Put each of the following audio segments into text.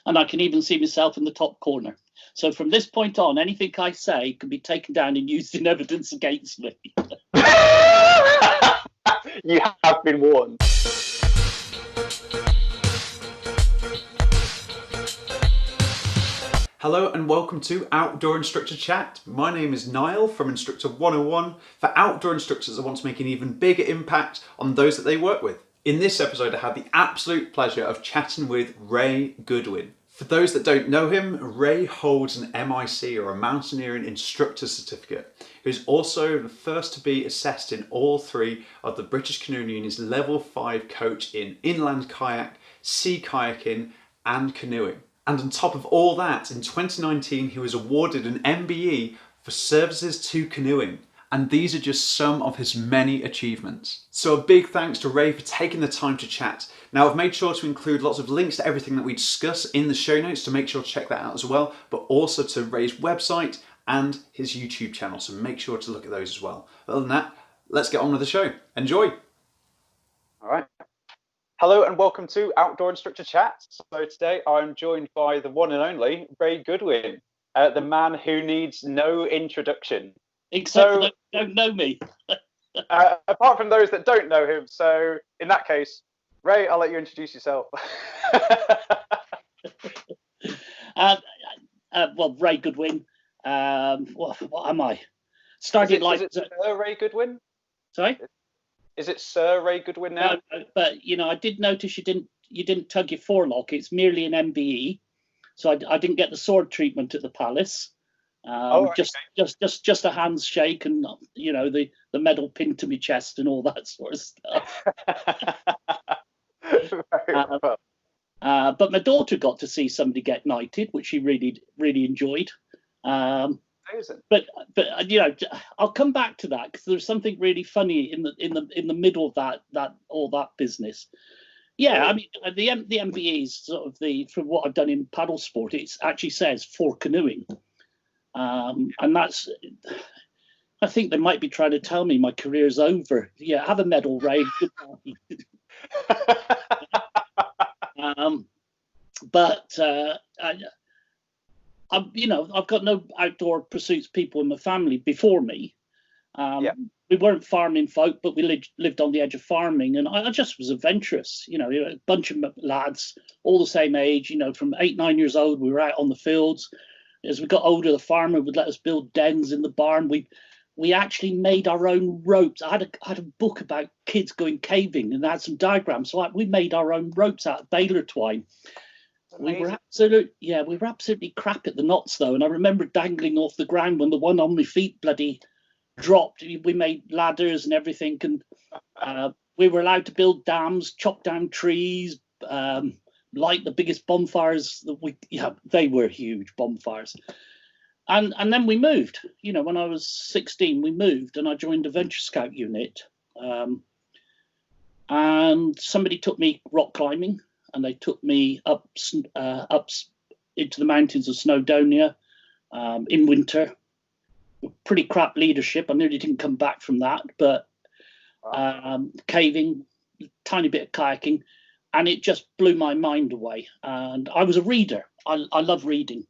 and I can even see myself in the top corner. So from this point on, anything I say can be taken down and used in evidence against me. You have been warned. Hello and welcome to Outdoor Instructor Chat. My name is Niall from Instructor 101 for outdoor instructors that want to make an even bigger impact on those that they work with. In this episode, I had the absolute pleasure of chatting with Ray Goodwin. For those that don't know him, Ray holds an MIC or a Mountaineering Instructor Certificate. He is also the first to be assessed in all three of the British Canoeing Union's Level 5 coach in Inland Kayak, Sea Kayaking and Canoeing. And on top of all that, in 2019 he was awarded an MBE for services to canoeing. And these are just some of his many achievements. So a big thanks to Ray for taking the time to chat. Now I've made sure to include lots of links to everything that we discuss in the show notes, to make sure to check that out as well, but also to Ray's website and his YouTube channel, so make sure to look at those as well. Other than that, let's get on with the show. Enjoy! All right. Hello and welcome to Outdoor Instructor Chat. So today I'm joined by the one and only Ray Goodwin, the man who needs no introduction. Except for those who don't know me. Apart from those that don't know him. So in that case, Ray, I'll let you introduce yourself. Well, Ray Goodwin. What am I? Started is it Sir Ray Goodwin? Sorry? Is it Sir Ray Goodwin now? No, but you know, I did notice you didn't tug your forelock. It's merely an MBE, so I didn't get the sword treatment at the palace. Just a handshake and you know the medal pinned to my chest and all that sort of stuff. But my daughter got to see somebody get knighted, which she really enjoyed. Amazing. But you know, I'll come back to that because there's something really funny in the middle of that business. Yeah, I mean the MBE is sort of from what I've done in paddle sport. It actually says for canoeing, and that's. I think they might be trying to tell me my career's over. Yeah, have a medal, Ray. I've got no outdoor pursuits people in my family before me. We weren't farming folk, but we lived on the edge of farming, and I just was adventurous. You know, a bunch of lads, all the same age. You know, from 8, 9 years old, we were out on the fields. As we got older, the farmer would let us build dens in the barn. We actually made our own ropes. I had a book about kids going caving, and I had some diagrams. So we made our own ropes out of baler twine. We were absolutely crap at the knots though, and I remember dangling off the ground when the one on my feet bloody dropped. We made ladders and everything, and we were allowed to build dams, chop down trees, light the biggest bonfires that they were huge bonfires. And then we moved. You know, when I was 16, we moved, and I joined a Venture Scout unit, and somebody took me rock climbing. And they took me up into the mountains of Snowdonia in winter. Pretty crap leadership. I nearly didn't come back from that, but caving, tiny bit of kayaking, and it just blew my mind away. And I was a reader. I love reading.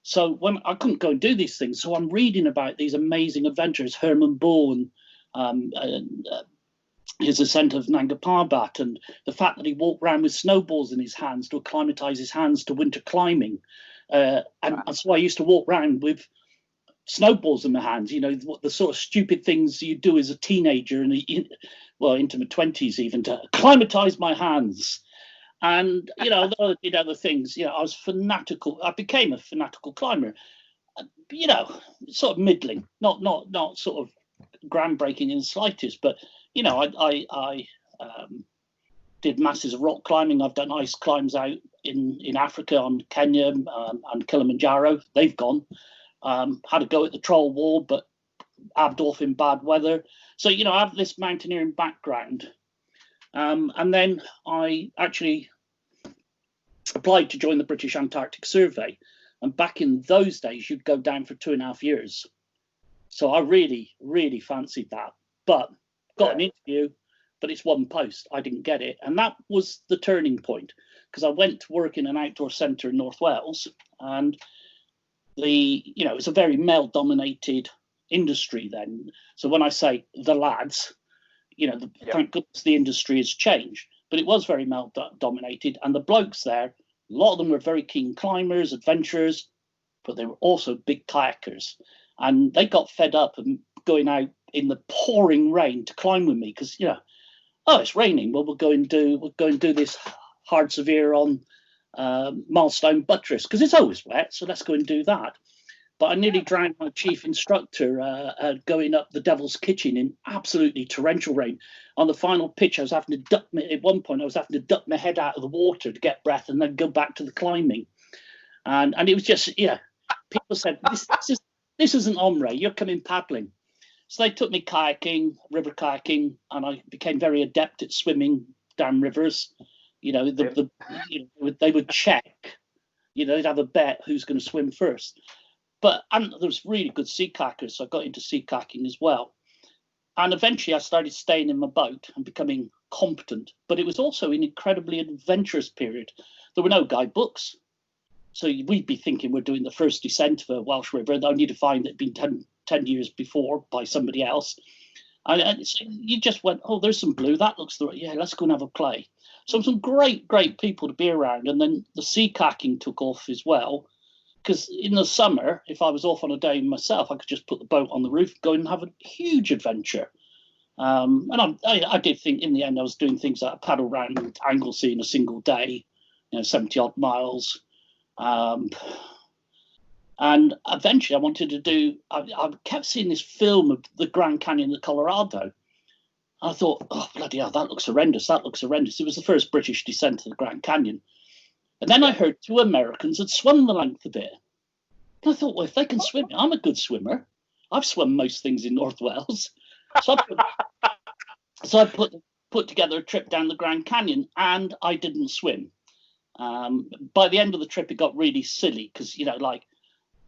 So when I couldn't go and do these things, so I'm reading about these amazing adventures, Herman Bull and his ascent of Nanga Parbat, and the fact that he walked around with snowballs in his hands to acclimatise his hands to winter climbing. And so I used to walk around with snowballs in my hands, you know, the sort of stupid things you do as a teenager and into my 20s even, to acclimatise my hands. And, you know, I did other things. You know, I was fanatical. I became a fanatical climber, you know, sort of middling, not sort of groundbreaking in the slightest, but you know, I did masses of rock climbing. I've done ice climbs out in Africa, on Kenya and Kilimanjaro. They've gone. Had to go at the troll wall, but abbed off in bad weather. So, you know, I have this mountaineering background. And then I actually applied to join the British Antarctic Survey. And back in those days, you'd go down for 2.5 years. So I really, really fancied that. But got an interview, but it's one post. I didn't get it. And that was the turning point. because I went to work in an outdoor centre in North Wales, and it's a very male-dominated industry then. So when I say the lads, thank goodness the industry has changed, but it was very male-dominated, and the blokes there, a lot of them were very keen climbers, adventurers, but they were also big kayakers, and they got fed up and going out in the pouring rain to climb with me because it's raining. Well, we'll go and do this hard severe on Milestone Buttress because it's always wet, so let's go and do that. But I nearly drowned my chief instructor going up the Devil's Kitchen in absolutely torrential rain. On the final pitch, I was having to duck my head out of the water to get breath and then go back to the climbing. And it was just, people said, this isn't ombre, you're coming paddling. So they took me kayaking, river kayaking, and I became very adept at swimming down rivers. They would check, they'd have a bet who's going to swim first. And there was really good sea kayakers, so I got into sea kayaking as well. And eventually I started staying in my boat and becoming competent. But it was also an incredibly adventurous period. There were no guidebooks. So we'd be thinking we're doing the first descent of a Welsh river, only to find it had been 10 years before by somebody else. And so you just went, oh, there's some blue. That looks let's go and have a play. So some great people to be around. And then the sea kayaking took off as well. Because in the summer, if I was off on a day myself, I could just put the boat on the roof, go and have a huge adventure. And I did think in the end I was doing things like paddle around Anglesey in a single day, 70 odd miles. And eventually I wanted to do, I kept seeing this film of the Grand Canyon of Colorado. I thought, oh, bloody hell, that looks horrendous. It was the first British descent of the Grand Canyon. And then I heard 2 Americans had swum the length of it. And I thought, well, if they can swim, I'm a good swimmer. I've swum most things in North Wales. So I put together a trip down the Grand Canyon, and I didn't swim. By the end of the trip, it got really silly because,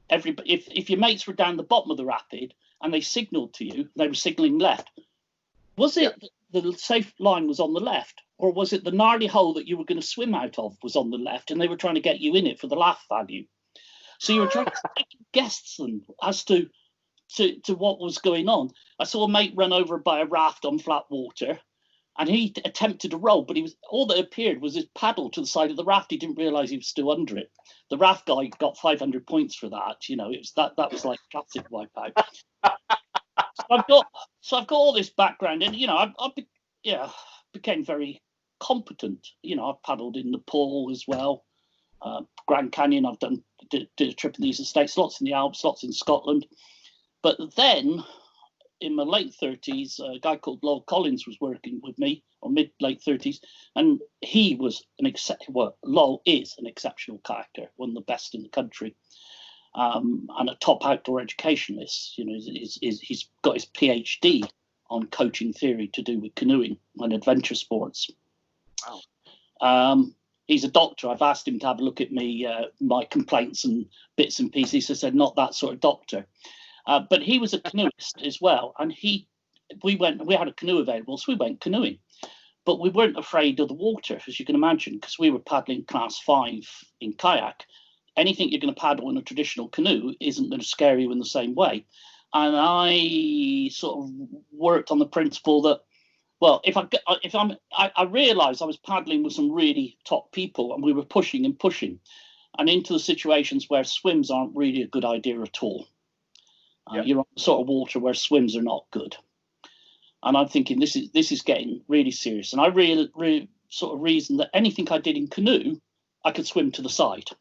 if your mates were down the bottom of the rapid and they signalled to you, they were signalling left. Was it the safe line was on the left, or was it the gnarly hole that you were going to swim out of was on the left, and they were trying to get you in it for the laugh value? So you were trying to guess them as to what was going on. I saw a mate run over by a raft on flat water, and he attempted to roll, but all that appeared was his paddle to the side of the raft. He didn't realise he was still under it. The raft guy got 500 points for that. It was that was like classic wipeout. So I've got all this background, and I became very competent. I've paddled in Nepal as well, Grand Canyon. I've did a trip in these estates, lots in the Alps, lots in Scotland. But then, in my late 30s, a guy called Lowell Collins was working with me, or mid-late 30s, and he was Lowell is an exceptional kayaker, one of the best in the country. And a top outdoor educationalist. He's got his PhD on coaching theory to do with canoeing and adventure sports. Wow. He's a doctor. I've asked him to have a look at my complaints and bits and pieces. He said, not that sort of doctor. But he was a canoeist as well. And we had a canoe available, so we went canoeing. But we weren't afraid of the water, as you can imagine, because we were paddling class 5 in kayak. Anything you're going to paddle in a traditional canoe isn't going to scare you in the same way. And I sort of worked on the principle that, well, I realised I was paddling with some really top people, and we were pushing and into the situations where swims aren't really a good idea at all. You're on the sort of water where swims are not good. And I'm thinking this is getting really serious. And I really sort of reasoned that anything I did in canoe, I could swim to the side.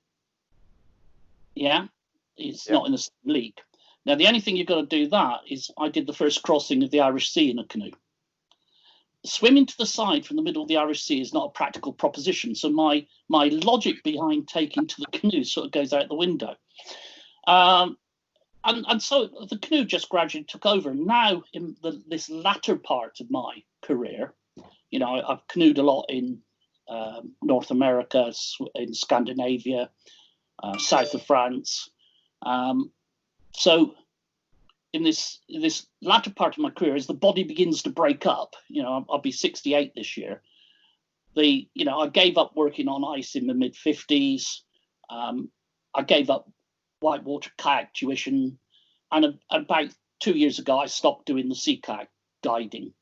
It's not in the same league. Now, the only thing you've got to do that is I did the first crossing of the Irish Sea in a canoe. Swimming to the side from the middle of the Irish Sea is not a practical proposition. So my logic behind taking to the canoe sort of goes out the window. And so the canoe just gradually took over. Now, in this latter part of my career, I've canoed a lot in North America, in Scandinavia, south of France. So in this latter part of my career, as the body begins to break up, I'll be 68 this year. I gave up working on ice in the mid-50s. I gave up whitewater kayak tuition, and about 2 years ago, I stopped doing the sea kayak guiding.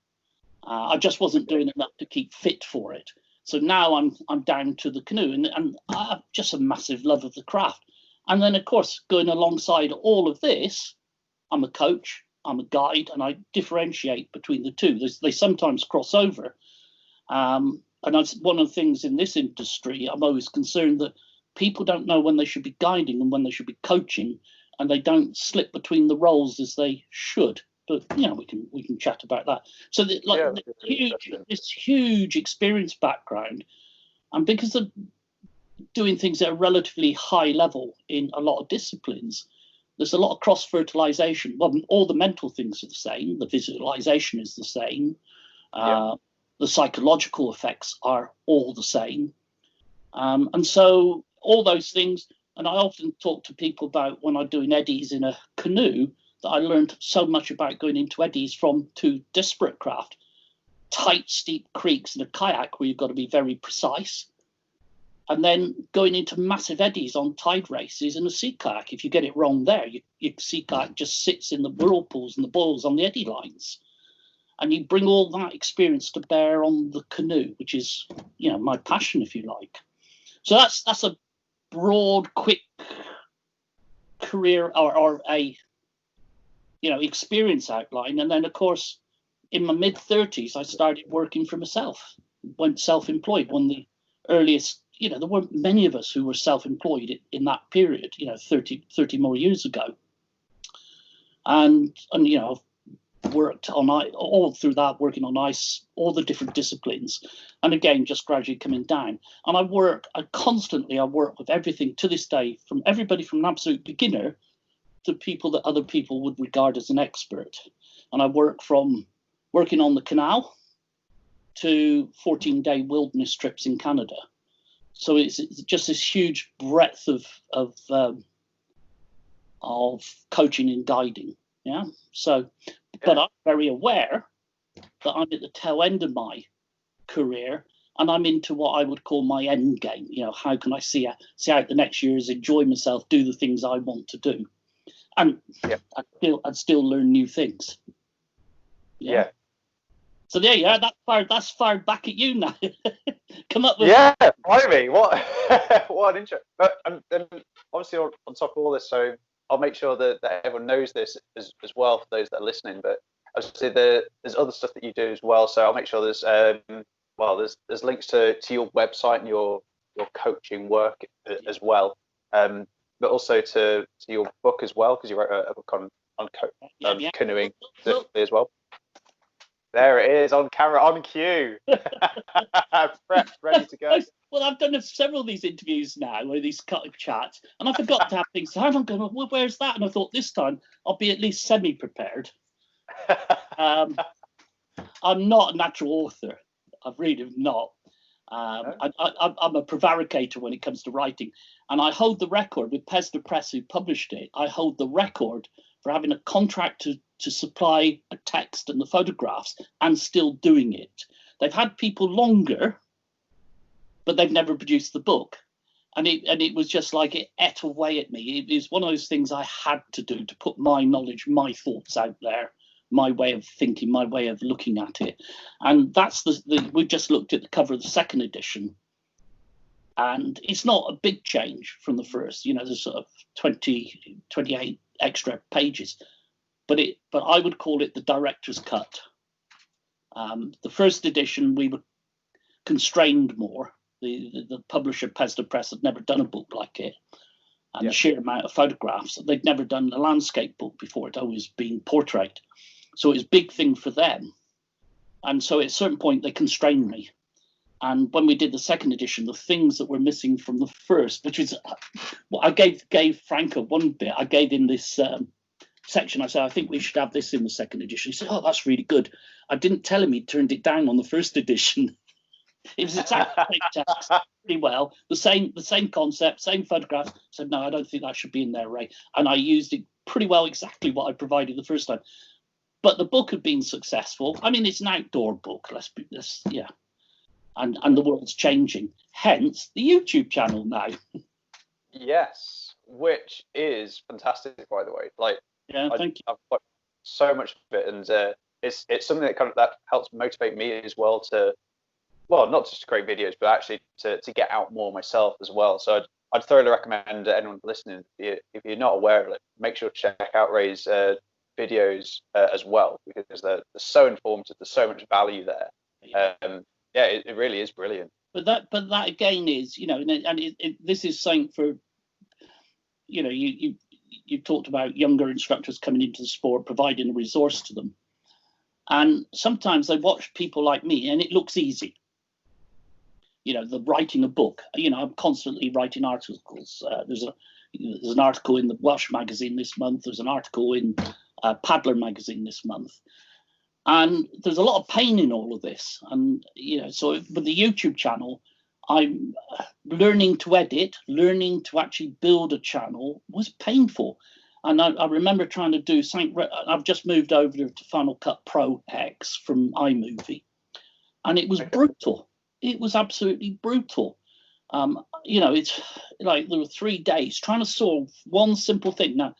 I just wasn't doing enough to keep fit for it. So now I'm down to the canoe, and I have just a massive love of the craft. And then, of course, going alongside all of this, I'm a coach, I'm a guide, and I differentiate between the two. They sometimes cross over. And that's one of the things in this industry. I'm always concerned that people don't know when they should be guiding and when they should be coaching, and they don't slip between the roles as they should. But we can chat about that. So this huge experience background, and because of doing things at a relatively high level in a lot of disciplines, there's a lot of cross-fertilization. Well, all the mental things are the same. The visualization is the same. The psychological effects are all the same. And so all those things, and I often talk to people about when I'm doing eddies in a canoe, that I learned so much about going into eddies from two disparate craft. Tight, steep creeks in a kayak where you've got to be very precise. And then going into massive eddies on tide races in a sea kayak. If you get it wrong there, your sea kayak just sits in the whirlpools and the boils on the eddy lines. And you bring all that experience to bear on the canoe, which is, my passion, if you like. So that's a broad, quick career or a experience outline. And then, of course, in my mid-30s, I started working for myself, went self-employed. One of the earliest, there weren't many of us who were self-employed in that period, 30 more years ago. And worked on all through that, working on ice, all the different disciplines, and again just gradually coming down. And I work with everything to this day, from everybody from an absolute beginner to people that other people would regard as an expert. And I work from working on the canal to 14-day wilderness trips in Canada. So it's just this huge breadth of coaching and guiding. Yeah. So, but I'm very aware that I'm at the tail end of my career, and I'm into what I would call my end game. How can I see out the next years, enjoy myself, do the things I want to do, and I'd still learn new things. Yeah. So there you are. That's fired back at you now. Come up with blimey, what what an intro. But and obviously on top of all this, so I'll make sure that everyone knows this as well for those that are listening. But obviously there's other stuff that you do as well. So I'll make sure there's there's links to your website and your coaching work as well. But also to your book as well, because you wrote a book on canoeing as well. There it is, on camera, on cue. Prepped, ready to go. Well, I've done several of these interviews now, or these chats, and I forgot to have things. So I'm going, well, where's that? And I thought this time I'll be at least semi-prepared. I'm not a natural author. I really am not. I'm a prevaricator when it comes to writing, and I hold the record with Pesda Press, who published it. I hold the record for having a contract to supply a text and the photographs and still doing it. They've had people longer, but they've never produced the book. And it was just like it ate away at me. It was one of those things I had to do, to put my knowledge, my thoughts out there, my way of thinking, my way of looking at it. And that's we just looked at the cover of the second edition. And it's not a big change from the first, there's sort of 28 extra pages. But I would call it the director's cut. The first edition, we were constrained more. The publisher, Pesda Press, had never done a book like it. And the sheer amount of photographs, they'd never done a landscape book before. It'd always been portrait. So it was a big thing for them. And so at a certain point, they constrained me. And when we did the second edition, the things that were missing from the first, which is, I gave Franco one bit. I gave him this section. I said, I think we should have this in the second edition. He said, oh, that's really good. I didn't tell him he turned it down on the first edition. It was exactly the same text, pretty well, the same concept, same photographs. I said, no, I don't think that should be in there, Ray. And I used it pretty well, exactly what I provided the first time. But the book had been successful. I mean, it's an outdoor book. and the world's changing. Hence the YouTube channel now. Yes, which is fantastic, by the way. Like, Yeah, thank you. I've got so much of it, and it's something that helps motivate me as well to, well, not just to create videos, but actually to get out more myself as well. So I'd thoroughly recommend anyone listening, if you're not aware of it, make sure to check out Ray's videos as well, because they're so informative. There's so much value there. Yeah, it really is brilliant. But that again is, and this is something for, you talked about younger instructors coming into the sport, providing a resource to them. And sometimes they watch people like me and it looks easy. The writing a book, I'm constantly writing articles. There's an article in the Welsh magazine this month. There's an article in Paddler magazine this month. And there's a lot of pain in all of this. And, so with the YouTube channel, I'm learning to edit, learning to actually build a channel was painful. And I remember trying to do something. I've just moved over to Final Cut Pro X from iMovie. And it was brutal. It was absolutely brutal. It's like there were 3 days trying to solve one simple thing. Now,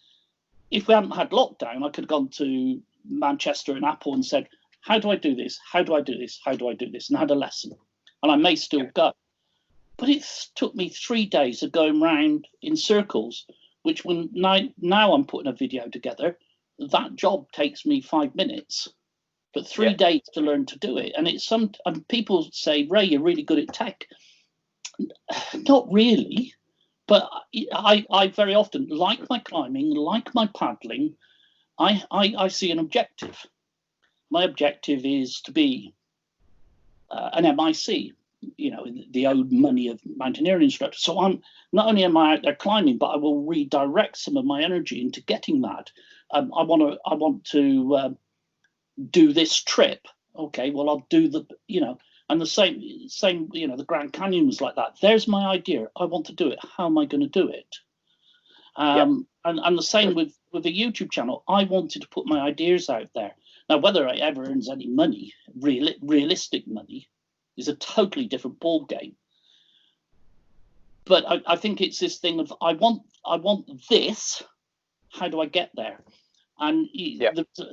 if we hadn't had lockdown, I could have gone to Manchester and Apple and said, how do I do this? How do I do this? How do I do this? And had a lesson. And I may still go. But it took me 3 days of going round in circles, which when now I'm putting a video together, that job takes me 5 minutes. But 3 days to learn to do it. And and people say, Ray, you're really good at tech. Not really. But I very often, like my climbing, like my paddling, I see an objective. My objective is to be an MIC, the old money of mountaineering instructor. So I'm not only am I out there climbing, but I will redirect some of my energy into getting that. I want to do this trip. Okay, well, I'll do and the same, the Grand Canyon was like that. There's my idea. I want to do it. How am I going to do it? And the same with the YouTube channel. I wanted to put my ideas out there. Now, whether it ever earns any money, realistic money, is a totally different ball game. But I think it's this thing of I want this. How do I get there? And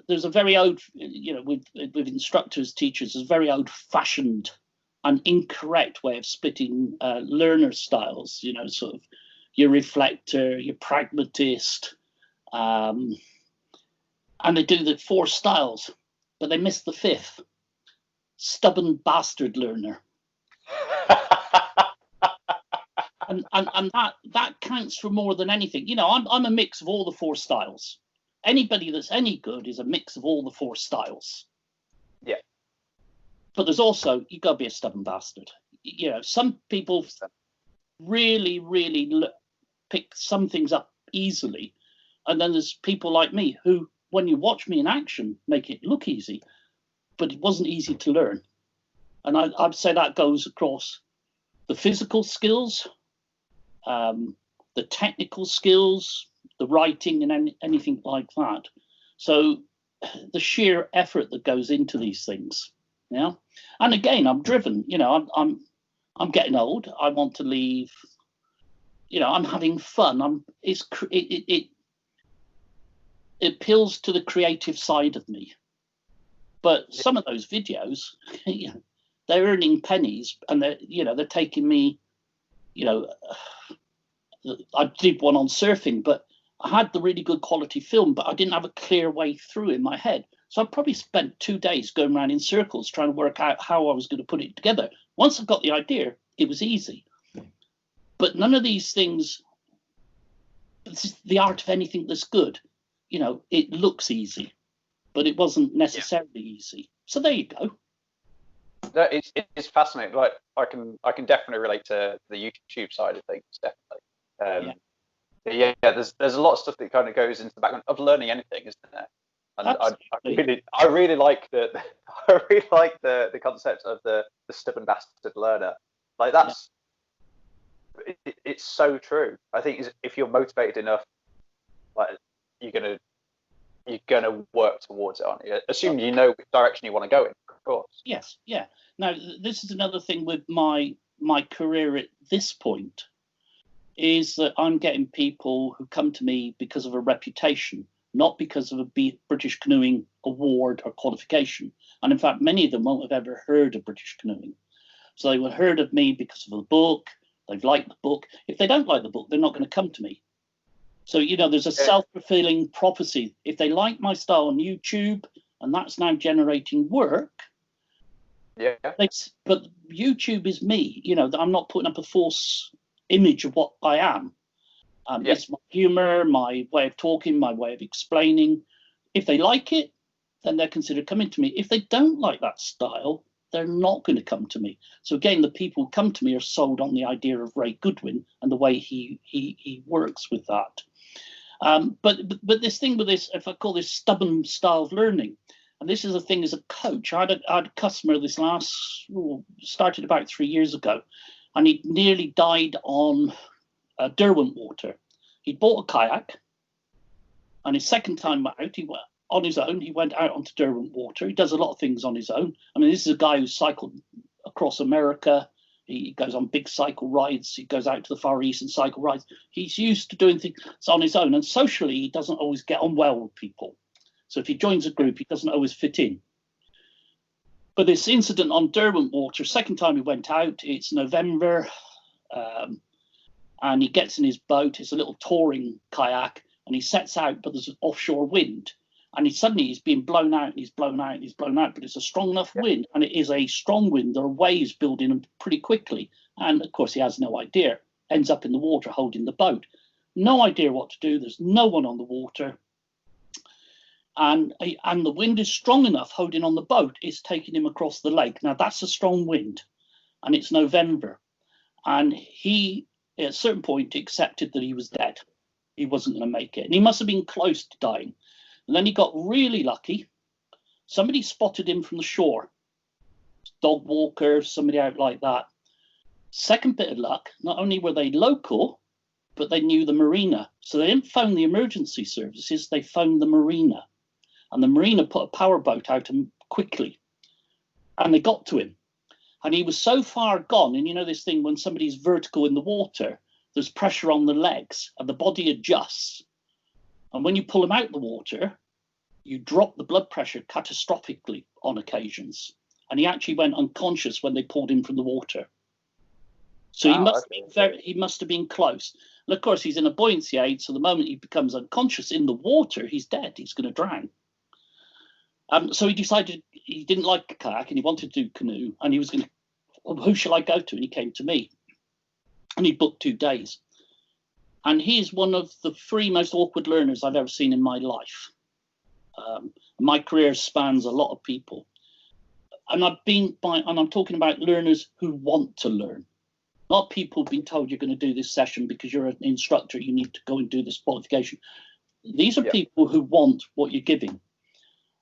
there's a very old, with instructors, teachers, there's a very old-fashioned and incorrect way of splitting learner styles. Sort of your reflector, your pragmatist, and they do the 4 styles, but they miss the 5th. Stubborn bastard learner. and that counts for more than anything. I'm a mix of all the 4 styles. Anybody that's any good is a mix of all the 4 styles. Yeah. But there's also, you got to be a stubborn bastard. Some people really, really pick some things up easily. And then there's people like me who, when you watch me in action, make it look easy. But it wasn't easy to learn. And I'd say that goes across the physical skills, the technical skills, the writing, and anything like that. So the sheer effort that goes into these things, And again, I'm driven. I'm getting old. I want to leave. I'm having fun. It appeals to the creative side of me. But some of those videos, they're earning pennies, and they're taking me. I did one on surfing, but I had the really good quality film, but I didn't have a clear way through in my head. So I probably spent 2 days going around in circles trying to work out how I was going to put it together. Once I got the idea, it was easy. But none of these things, this is the art of anything that's good. It looks easy, but it wasn't necessarily easy. So there you go. No, it's fascinating. Like I can definitely relate to the YouTube side of things, definitely. There's a lot of stuff that kind of goes into the background of learning anything, isn't there? And I really like the concept of the stubborn bastard learner. Like that's it's so true. I think if you're motivated enough, like you're gonna work towards it, aren't you? Assuming you know which direction you want to go in, of course. Yes, yeah. Now, this is another thing with my career at this point, is that I'm getting people who come to me because of a reputation, not because of a British Canoeing award or qualification. And in fact, many of them won't have ever heard of British Canoeing. So they will have heard of me because of the book. They've liked the book. If they don't like the book, they're not going to come to me. So, there's a self-fulfilling prophecy. If they like my style on YouTube, and that's now generating work, but YouTube is me. I'm not putting up a false image of what I am. It's my humor, my way of talking, my way of explaining. If they like it, then they're considered coming to me. If they don't like that style, they're not going to come to me. So again, the people who come to me are sold on the idea of Ray Goodwin and the way he works with that. But this thing with this, if I call this stubborn style of learning, and this is a thing as a coach, I had a customer this started about 3 years ago, and he nearly died on Derwent water. He'd bought a kayak, and his second time out, he went on his own. He went out onto Derwent water. He does a lot of things on his own. I mean, this is a guy who cycled across America. He goes on big cycle rides. He goes out to the Far East and cycle rides. He's used to doing things on his own. And socially, he doesn't always get on well with people. So if he joins a group, he doesn't always fit in. But this incident on Derwent water, second time he went out, it's November, and he gets in his boat. It's a little touring kayak, and he sets out, but there's an offshore wind. And he's being blown out, and he's blown out, and he's blown out. But it's a strong enough wind, and it is a strong wind. There are waves building up pretty quickly. And, of course, he has no idea. Ends up in the water holding the boat. No idea what to do. There's no one on the water. And the wind is strong enough holding on the boat. It's taking him across the lake. Now, that's a strong wind, and it's November. And he, at a certain point, accepted that he was dead. He wasn't going to make it. And he must have been close to dying. And then he got really lucky. Somebody spotted him from the shore. Dog walker, somebody out like that. Second bit of luck, not only were they local, but they knew the marina. So they didn't phone the emergency services, they phoned the marina. And the marina put a powerboat out quickly. And they got to him. And he was so far gone. And you know this thing, when somebody's vertical in the water, there's pressure on the legs and the body adjusts. And when you pull him out the water, you drop the blood pressure catastrophically on occasions. And he actually went unconscious when they pulled him from the water. So he must have been close. And of course, he's in a buoyancy aid. So the moment he becomes unconscious in the water, he's dead. He's going to drown. So he decided he didn't like kayak and he wanted to do canoe. And he was going to, who shall I go to? And he came to me. And he booked 2 days. And he is one of the 3 most awkward learners I've ever seen in my life. My career spans a lot of people. And I'm talking about learners who want to learn. Not people who've been told you're going to do this session because you're an instructor, you need to go and do this qualification. These are people who want what you're giving.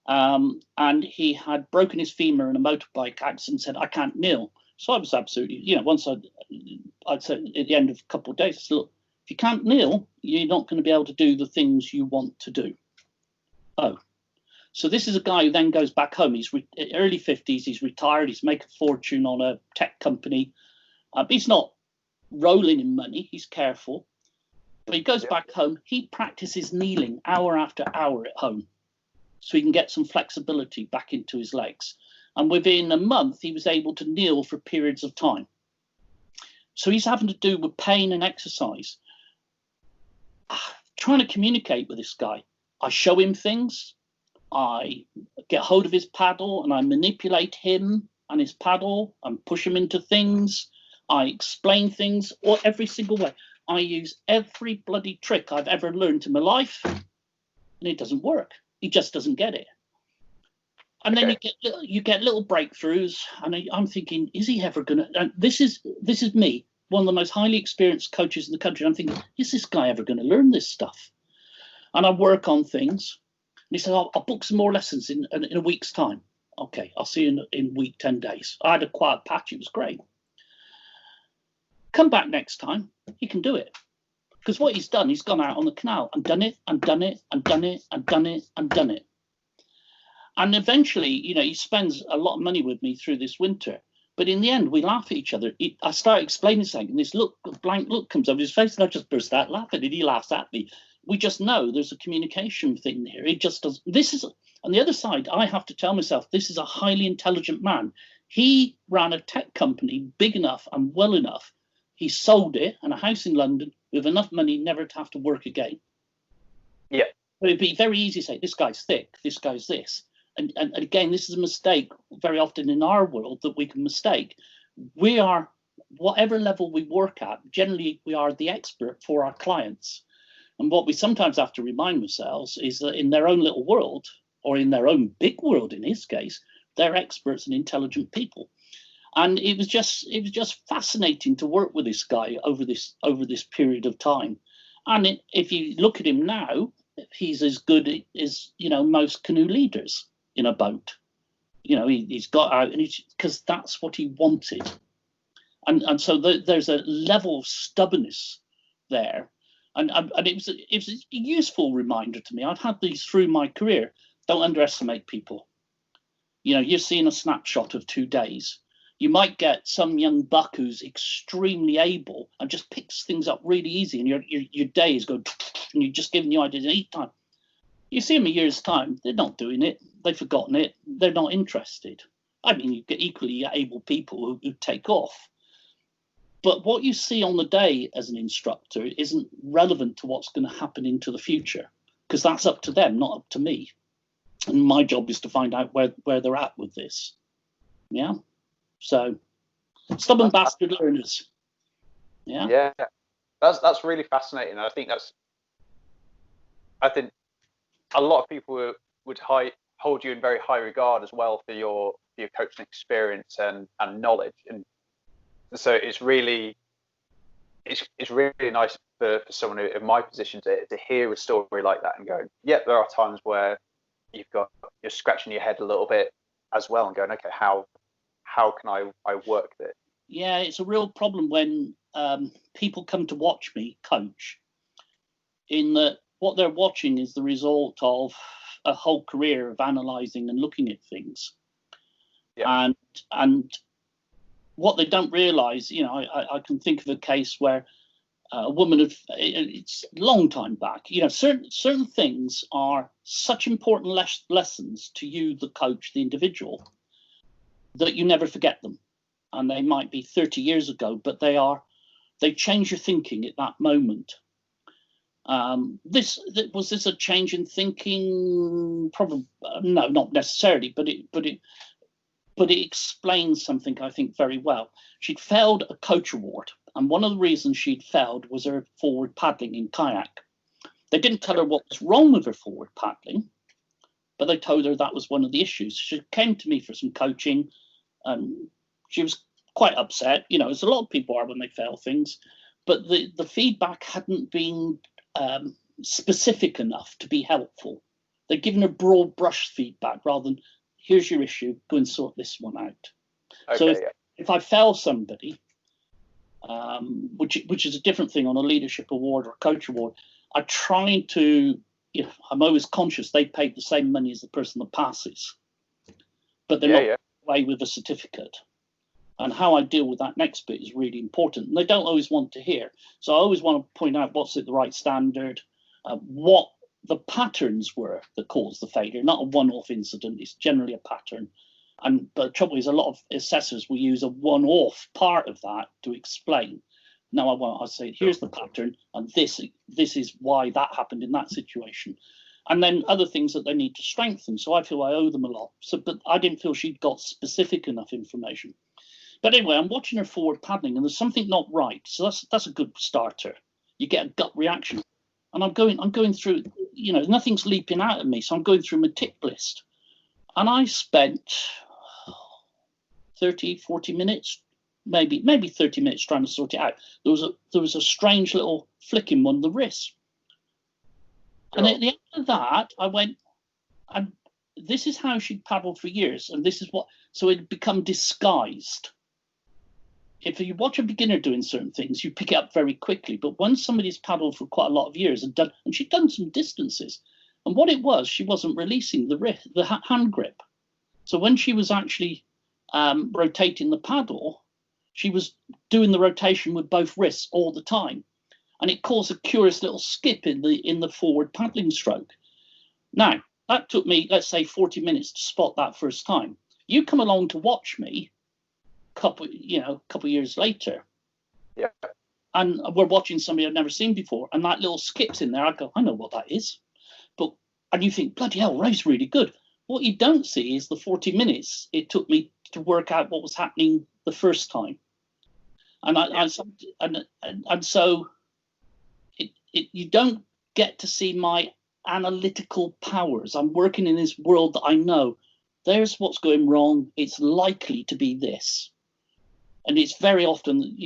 And he had broken his femur in a motorbike accident and said, I can't kneel. So I was absolutely, once I'd said at the end of a couple of days, I said, look, if you can't kneel, you're not going to be able to do the things you want to do. Oh, so this is a guy who then goes back home. He's early 50s. He's retired. He's making a fortune on a tech company. He's not rolling in money. He's careful. But he goes back home. He practices kneeling hour after hour at home so he can get some flexibility back into his legs. And within a month, he was able to kneel for periods of time. So he's having to do with pain and exercise. Trying to communicate with this guy. I show him things. I get hold of his paddle and I manipulate him and his paddle and push him into things. I explain things or every single way. I use every bloody trick I've ever learned in my life, and it doesn't work. He just doesn't get it. And then you get little breakthroughs, and I'm thinking, is he ever going to? And this is me, one of the most highly experienced coaches in the country. I'm thinking, is this guy ever going to learn this stuff? And I work on things. And he said, I'll book some more lessons in a week's time. Okay, I'll see you in week 10 days. I had a quiet patch. It was great. Come back next time. He can do it. Because what he's done, he's gone out on the canal and done it and done it and done it and done it and done it. And eventually, he spends a lot of money with me through this winter. But in the end, we laugh at each other. I start explaining something, and this blank look comes over his face, and I just burst out laughing, and he laughs at me. We just know there's a communication thing here. It just does. This is, on the other side, I have to tell myself, this is a highly intelligent man. He ran a tech company big enough and well enough. He sold it, and a house in London with enough money never to have to work again. Yeah. But it'd be very easy to say, this guy's thick, this guy's this. And again, this is a mistake very often in our world that we can mistake. We are, whatever level we work at, generally we are the expert for our clients. And what we sometimes have to remind ourselves is that in their own little world, or in their own big world in his case, they're experts and intelligent people. And it was just fascinating to work with this guy over this period of time. And if you look at him now, he's as good as most canoe leaders in a boat. He's got out, and because that's what he wanted. And so there's a level of stubbornness there, and it was a useful reminder to me. I've had these through my career. Don't underestimate people. You're seeing a snapshot of 2 days. You might get some young buck who's extremely able and just picks things up really easy, and your day is going, and you're just giving the ideas in 8 time. You see them a year's time, they're not doing it. They've forgotten it. They're not interested. I mean, you get equally able people who take off. But what you see on the day as an instructor isn't relevant to what's going to happen into the future, because that's up to them, not up to me. And my job is to find out where they're at with this. Yeah. So, stubborn bastard learners. Yeah. Yeah. That's really fascinating. I think a lot of people would hold you in very high regard as well for your coaching experience and knowledge, and so it's really nice for someone in my position to hear a story like that and go, yeah, there are times where you're scratching your head a little bit as well and going, okay, how can I work this? Yeah, it's a real problem when people come to watch me coach, in that what they're watching is the result of a whole career of analysing and looking at things. Yeah. And what they don't realise, I can think of a case where a woman it's a long time back, certain things are such important lessons to you, the coach, the individual, that you never forget them. And they might be 30 years ago, but they change your thinking at that moment. Was this a change in thinking? Probably no, not necessarily, but it explains something, I think, very well. She'd failed a coach award, and one of the reasons she'd failed was her forward paddling in kayak. They didn't tell her what was wrong with her forward paddling, but they told her that was one of the issues. She came to me for some coaching, and she was quite upset, as a lot of people are when they fail things, but the feedback hadn't been specific enough to be helpful. They'd given her broad brush feedback rather than, here's your issue, go and sort this one out. Okay, so if I fail somebody, which is a different thing on a leadership award or a coach award, I try to, I'm always conscious they paid the same money as the person that passes, but they're not away with a certificate. And how I deal with that next bit is really important. And they don't always want to hear. So I always want to point out what's at the right standard, what the patterns were that caused the failure, not a one-off incident. It's generally a pattern. But the trouble is, a lot of assessors will use a one-off part of that to explain. Now I'll say, here's the pattern, and this is why that happened in that situation. And then other things that they need to strengthen. So I feel I owe them a lot. But I didn't feel she'd got specific enough information. But anyway, I'm watching her forward paddling, and there's something not right. So that's a good starter. You get a gut reaction. And I'm going through, nothing's leaping out at me. So I'm going through my tick list. And I spent 30, 40 minutes, maybe 30 minutes trying to sort it out. There was a strange little flick in one of the wrists. And at the end of that, I went, and this is how she'd paddled for years. And this is what, so it'd become disguised. If you watch a beginner doing certain things, you pick it up very quickly. But once somebody's paddled for quite a lot of years and she'd done some distances, And what it was, she wasn't releasing the hand grip. So when she was actually rotating the paddle, she was doing the rotation with both wrists all the time. And it caused a curious little skip in the forward paddling stroke. Now, that took me, let's say, 40 minutes to spot that first time. You come along to watch me a couple years later. Yeah. And we're watching somebody I've never seen before, and that little skip's in there. I go, I know what that is. And you think, bloody hell, Ray's really good. What you don't see is the 40 minutes it took me to work out what was happening the first time. And so you don't get to see my analytical powers. I'm working in this world that I know there's what's going wrong. It's likely to be this. And it's very often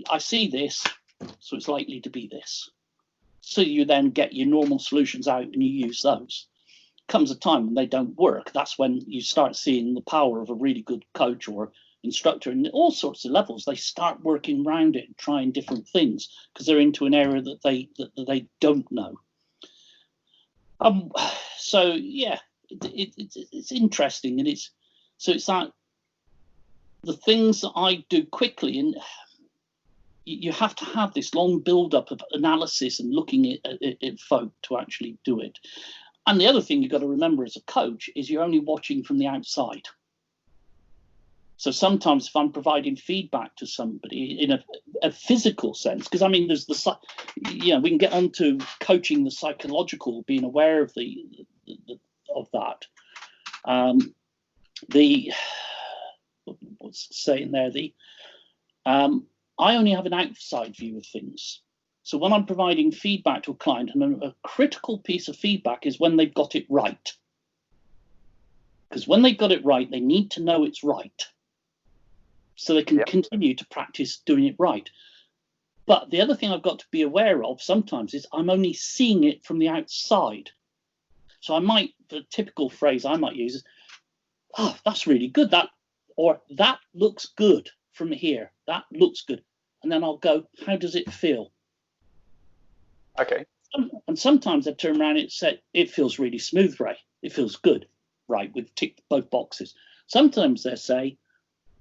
I see this, so it's likely to be this. So you then get your normal solutions out and you use those. Comes a time when they don't work. That's when you start seeing the power of a really good coach or instructor in all sorts of levels. They start working around it and trying different things because they're into an area that they don't know. So yeah, it's interesting, and it's that the things that I do quickly, and you have to have this long build-up of analysis and looking at folk to actually do it. And the other thing you've got to remember as a coach is you're only watching from the outside. So sometimes if I'm providing feedback to somebody in a physical sense, because I mean, there's we can get onto coaching the psychological, being aware of of that. What's saying there? I only have an outside view of things. So when I'm providing feedback to a client, and a critical piece of feedback is when they've got it right. Because when they've got it right, they need to know it's right. So they can continue to practice doing it right. But the other thing I've got to be aware of sometimes is I'm only seeing it from the outside. So the typical phrase I might use is, oh, that's really good. Or that looks good from here. That looks good. And then I'll go, how does it feel? Okay. And sometimes I turn around and say, it feels really smooth, Ray. It feels good. Right, we've ticked both boxes. Sometimes they say,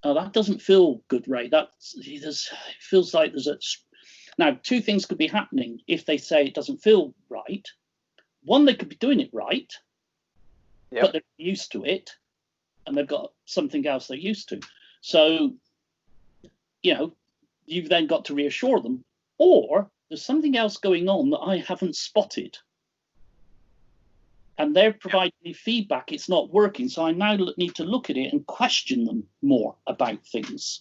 oh, that doesn't feel good, Ray. It feels like there's a... Now, two things could be happening if they say it doesn't feel right. One, they could be doing it right, but they're used to it, and they've got something else they're used to. So, you've then got to reassure them, or there's something else going on that I haven't spotted. And they're providing me feedback, it's not working. So I now need to look at it and question them more about things.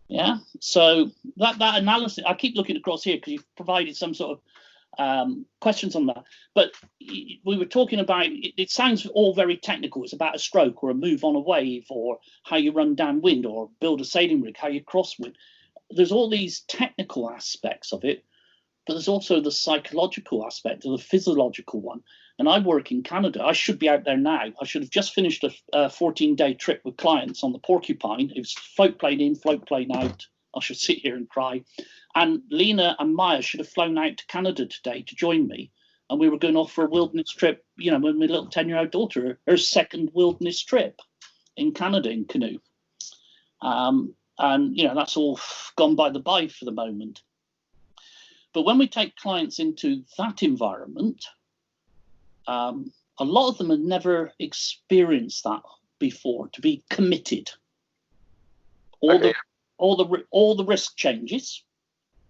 Yeah. So that analysis, I keep looking across here because you've provided some sort of questions on that. But we were talking about, it sounds all very technical. It's about a stroke or a move on a wave or how you run downwind or build a sailing rig, how you crosswind. There's all these technical aspects of it, but there's also the psychological aspect or the physiological one. And I work in Canada. I should be out there now. I should have just finished a 14-day trip with clients on the Porcupine. It was float plane in, float plane out. I should sit here and cry. And Lena and Maya should have flown out to Canada today to join me. And we were going off for a wilderness trip, with my little 10-year-old daughter, her second wilderness trip in Canada in canoe. And, that's all gone by the by for the moment. But when we take clients into that environment, a lot of them have never experienced that before, to be committed. All the risk changes.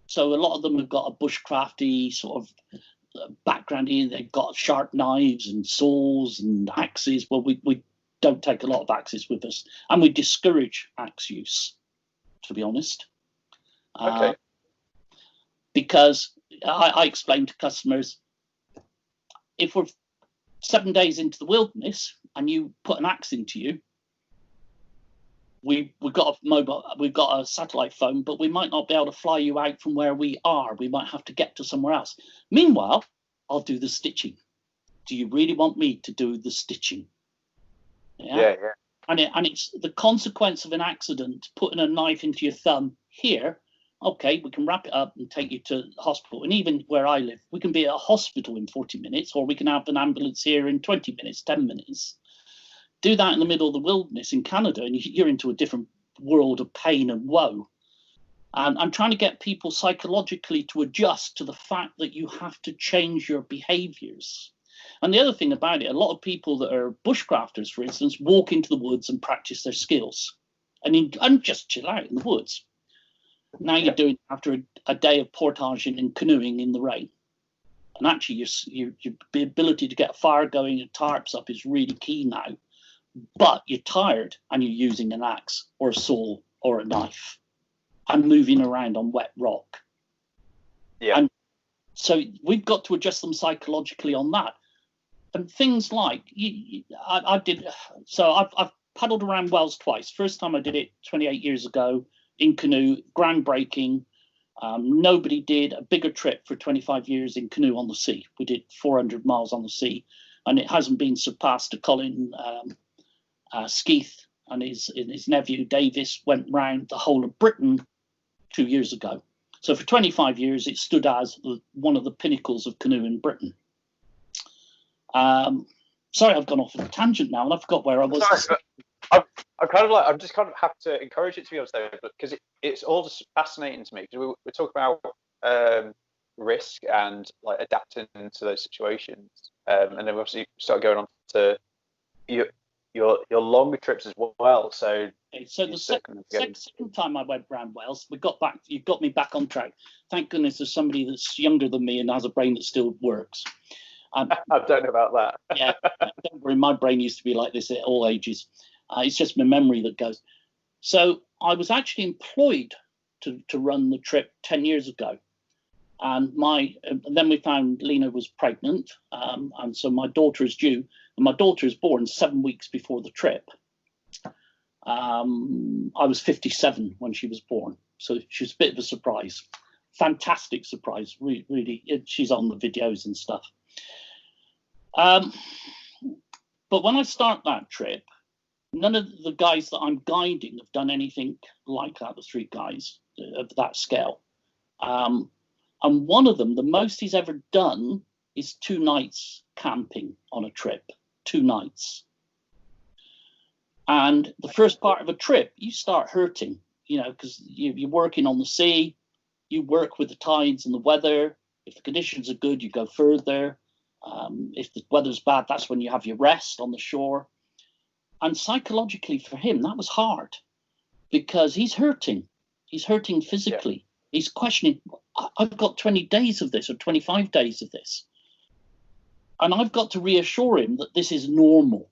So a lot of them have got a bushcrafty sort of background in. They've got sharp knives and saws and axes. Well, we don't take a lot of axes with us, and we discourage axe use, to be honest. Okay. Because I explain to customers, if we're 7 days into the wilderness and you put an axe into you, we've got a satellite phone, but we might not be able to fly you out from where we are. We might have to get to somewhere else. Meanwhile, I'll do the stitching. Do you really want me to do the stitching? Yeah. And it's the consequence of an accident, putting a knife into your thumb here, okay, we can wrap it up and take you to the hospital. And even where I live, we can be at a hospital in 40 minutes, or we can have an ambulance here in 20 minutes, 10 minutes. Do that in the middle of the wilderness in Canada, and you're into a different world of pain and woe. And I'm trying to get people psychologically to adjust to the fact that you have to change your behaviors. And the other thing about it, a lot of people that are bushcrafters, for instance, walk into the woods and practice their skills and just chill out in the woods. Now you're doing after a day of portaging and canoeing in the rain. And actually your ability to get a fire going and tarps up is really key now. But you're tired and you're using an axe or a saw or a knife and moving around on wet rock. Yeah. And so we've got to adjust them psychologically on that. And things like, I've paddled around Wales twice. First time I did it 28 years ago in canoe, groundbreaking. Nobody did a bigger trip for 25 years in canoe on the sea. We did 400 miles on the sea, and it hasn't been surpassed. To Colin Skeeth and his nephew Davis went round the whole of Britain 2 years ago. So for 25 years, it stood as one of the pinnacles of canoe in Britain. Sorry, I've gone off on a tangent now, and I forgot where I was. Sorry, I'm just kind of have to encourage it, to be honest, though, because it's all just fascinating to me, because we talk about risk and like adapting to those situations, and then we obviously start going on to your longer trips as well. So the second time I went around Wales, we got back. You got me back on track. Thank goodness there's somebody that's younger than me and has a brain that still works. I don't know about that. Yeah, don't worry. My brain used to be like this at all ages. It's just my memory that goes. So I was actually employed to run the trip 10 years ago. And then we found Lena was pregnant. And so my daughter is due. And my daughter is born 7 weeks before the trip. I was 57 when she was born. So she was a bit of a surprise. Fantastic surprise. Really, she's on the videos and stuff. But when I start that trip, none of the guys that I'm guiding have done anything like that, the three guys of that scale. And one of them, the most he's ever done is 2 nights camping on a trip, 2 nights. And the first part of a trip, you start hurting, because you're working on the sea, you work with the tides and the weather. If the conditions are good, you go further. If the weather's bad, that's when you have your rest on the shore. And psychologically for him, that was hard because he's hurting. He's hurting physically. Yeah. He's questioning, I've got 20 days of this or 25 days of this. And I've got to reassure him that this is normal,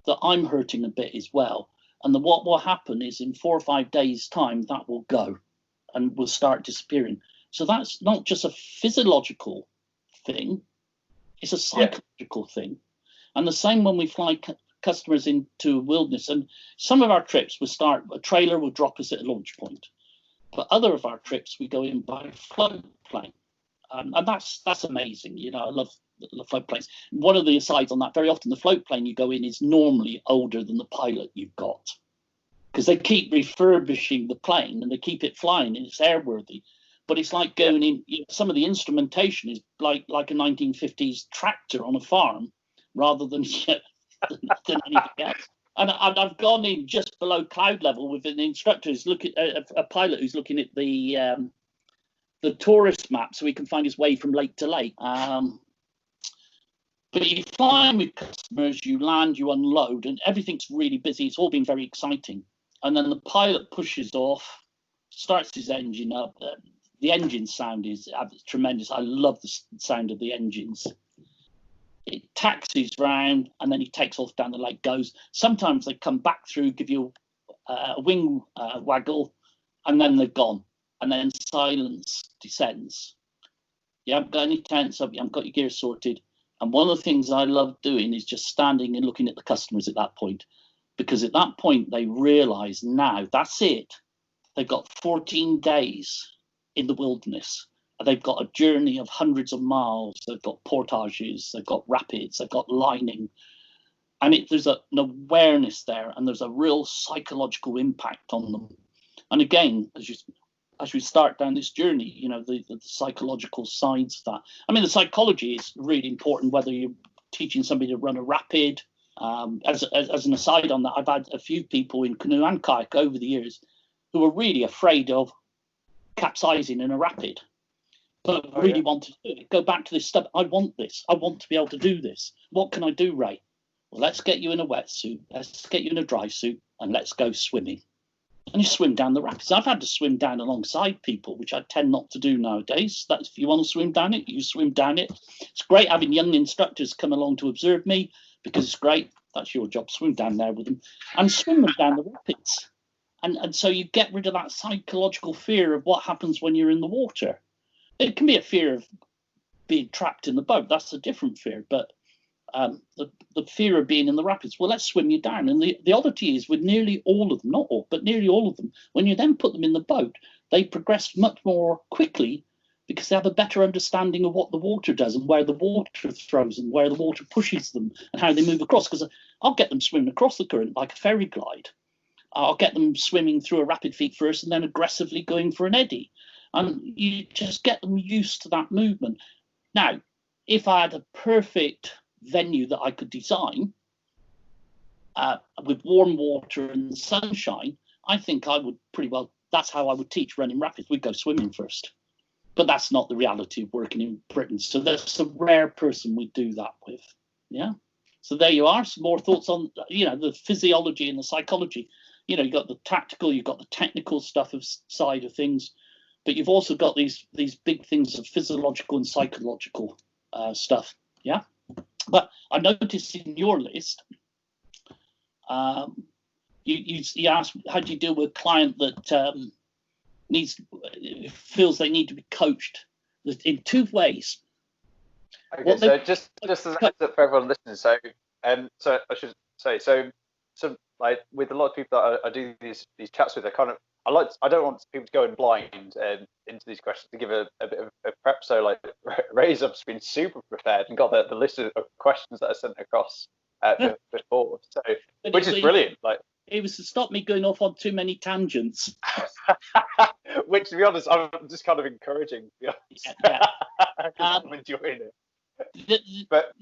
that I'm hurting a bit as well. And that what will happen is in 4 or 5 days' time, that will go and will start disappearing. So that's not just a physiological thing. It's a psychological thing. And the same when we fly customers into wilderness. And some of our trips, a trailer will drop us at a launch point. But other of our trips, we go in by float plane. And that's amazing. I love float planes. One of the asides on that, very often the float plane you go in is normally older than the pilot you've got. Because they keep refurbishing the plane and they keep it flying and it's airworthy. But it's like going in, some of the instrumentation is like a 1950s tractor on a farm rather than anything else. And I've gone in just below cloud level with an instructor who's looking, a pilot who's looking at the tourist map so he can find his way from lake to lake. But you fly with customers, you land, you unload, and everything's really busy. It's all been very exciting. And then the pilot pushes off, starts his engine up. The engine sound is tremendous. I love the sound of the engines. It taxis round and then he takes off down the lake, goes. Sometimes they come back through, give you a wing waggle, and then they're gone. And then silence descends. You haven't got any tents up, you haven't got your gear sorted. And one of the things I love doing is just standing and looking at the customers at that point. Because at that point, they realize now, that's it. They've got 14 days in the wilderness. They've got a journey of hundreds of miles. They've got portages, they've got rapids, they've got lining. And there's an awareness there, and there's a real psychological impact on them. And again, as we start down this journey, you know, the psychological sides of that. I mean, the psychology is really important, whether you're teaching somebody to run a rapid. As an aside on that, I've had a few people in canoe and kayak over the years who are really afraid of capsizing in a rapid, but really want to do it. Go back to this stuff. I want this. I want to be able to do this. What can I do, Ray? Well, let's get you in a wetsuit. Let's get you in a dry suit, and let's go swimming. And you swim down the rapids. I've had to swim down alongside people, which I tend not to do nowadays. That's if you want to swim down it, you swim down it. It's great having young instructors come along to observe me, because it's great. That's your job. Swim down there with them and swim them down the rapids. And so you get rid of that psychological fear of what happens when you're in the water. It can be a fear of being trapped in the boat. That's a different fear. But the fear of being in the rapids, well, let's swim you down. And the oddity is with nearly all of them, not all, but nearly all of them, when you then put them in the boat, they progress much more quickly because they have a better understanding of what the water does and where the water throws them, where the water pushes them and how they move across. Because I'll get them swimming across the current like a ferry glide. I'll get them swimming through a rapid feet first and then aggressively going for an eddy. And you just get them used to that movement. Now, if I had a perfect venue that I could design with warm water and sunshine, I think I would pretty well, that's how I would teach running rapids. We'd go swimming first. But that's not the reality of working in Britain. So that's a rare person we do that with. Yeah. So there you are. Some more thoughts on, you know, the physiology and the psychology. You know, you've got the tactical, you've got the technical stuff of side of things, but you've also got these big things of physiological and psychological stuff. Yeah. But I noticed in your list, you asked, how do you deal with a client that feels they need to be coached in two ways? Okay, so just as a heads up for everyone listening, so I should say, so like with a lot of people that I do these chats with, I don't want people to go in blind into these questions, to give a bit of a prep. So like Ray's obviously been super prepared and got the list of questions that I sent across before, so which is brilliant. Like, it was to stop me going off on too many tangents. Which, to be honest, I'm just kind of encouraging. To be honest. Yeah. I'm enjoying it. But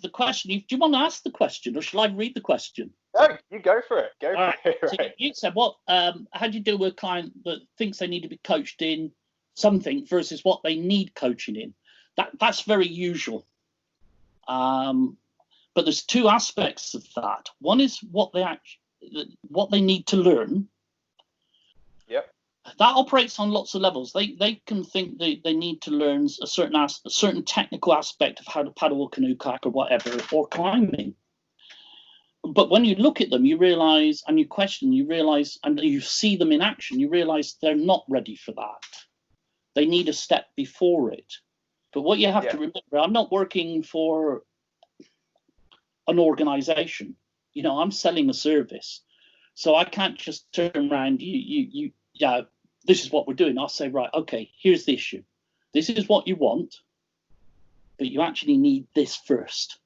the question, do you want to ask the question, or shall I read the question? No, you go for it. Go for it. So you said, how do you deal with a client that thinks they need to be coached in something versus what they need coaching in? That's very usual. But there's two aspects of that. One is what they need to learn. Yep. That operates on lots of levels. They can think they need to learn a certain technical aspect of how to paddle a canoe, kayak, or whatever, or climbing. But when you look at them, you realize, and you question, you realize, and you see them in action, you realize they're not ready for that. They need a step before it. But what you have to remember, I'm not working for an organization. You know, I'm selling a service. So I can't just turn around, this is what we're doing. I'll say, right, okay, here's the issue. This is what you want, but you actually need this first.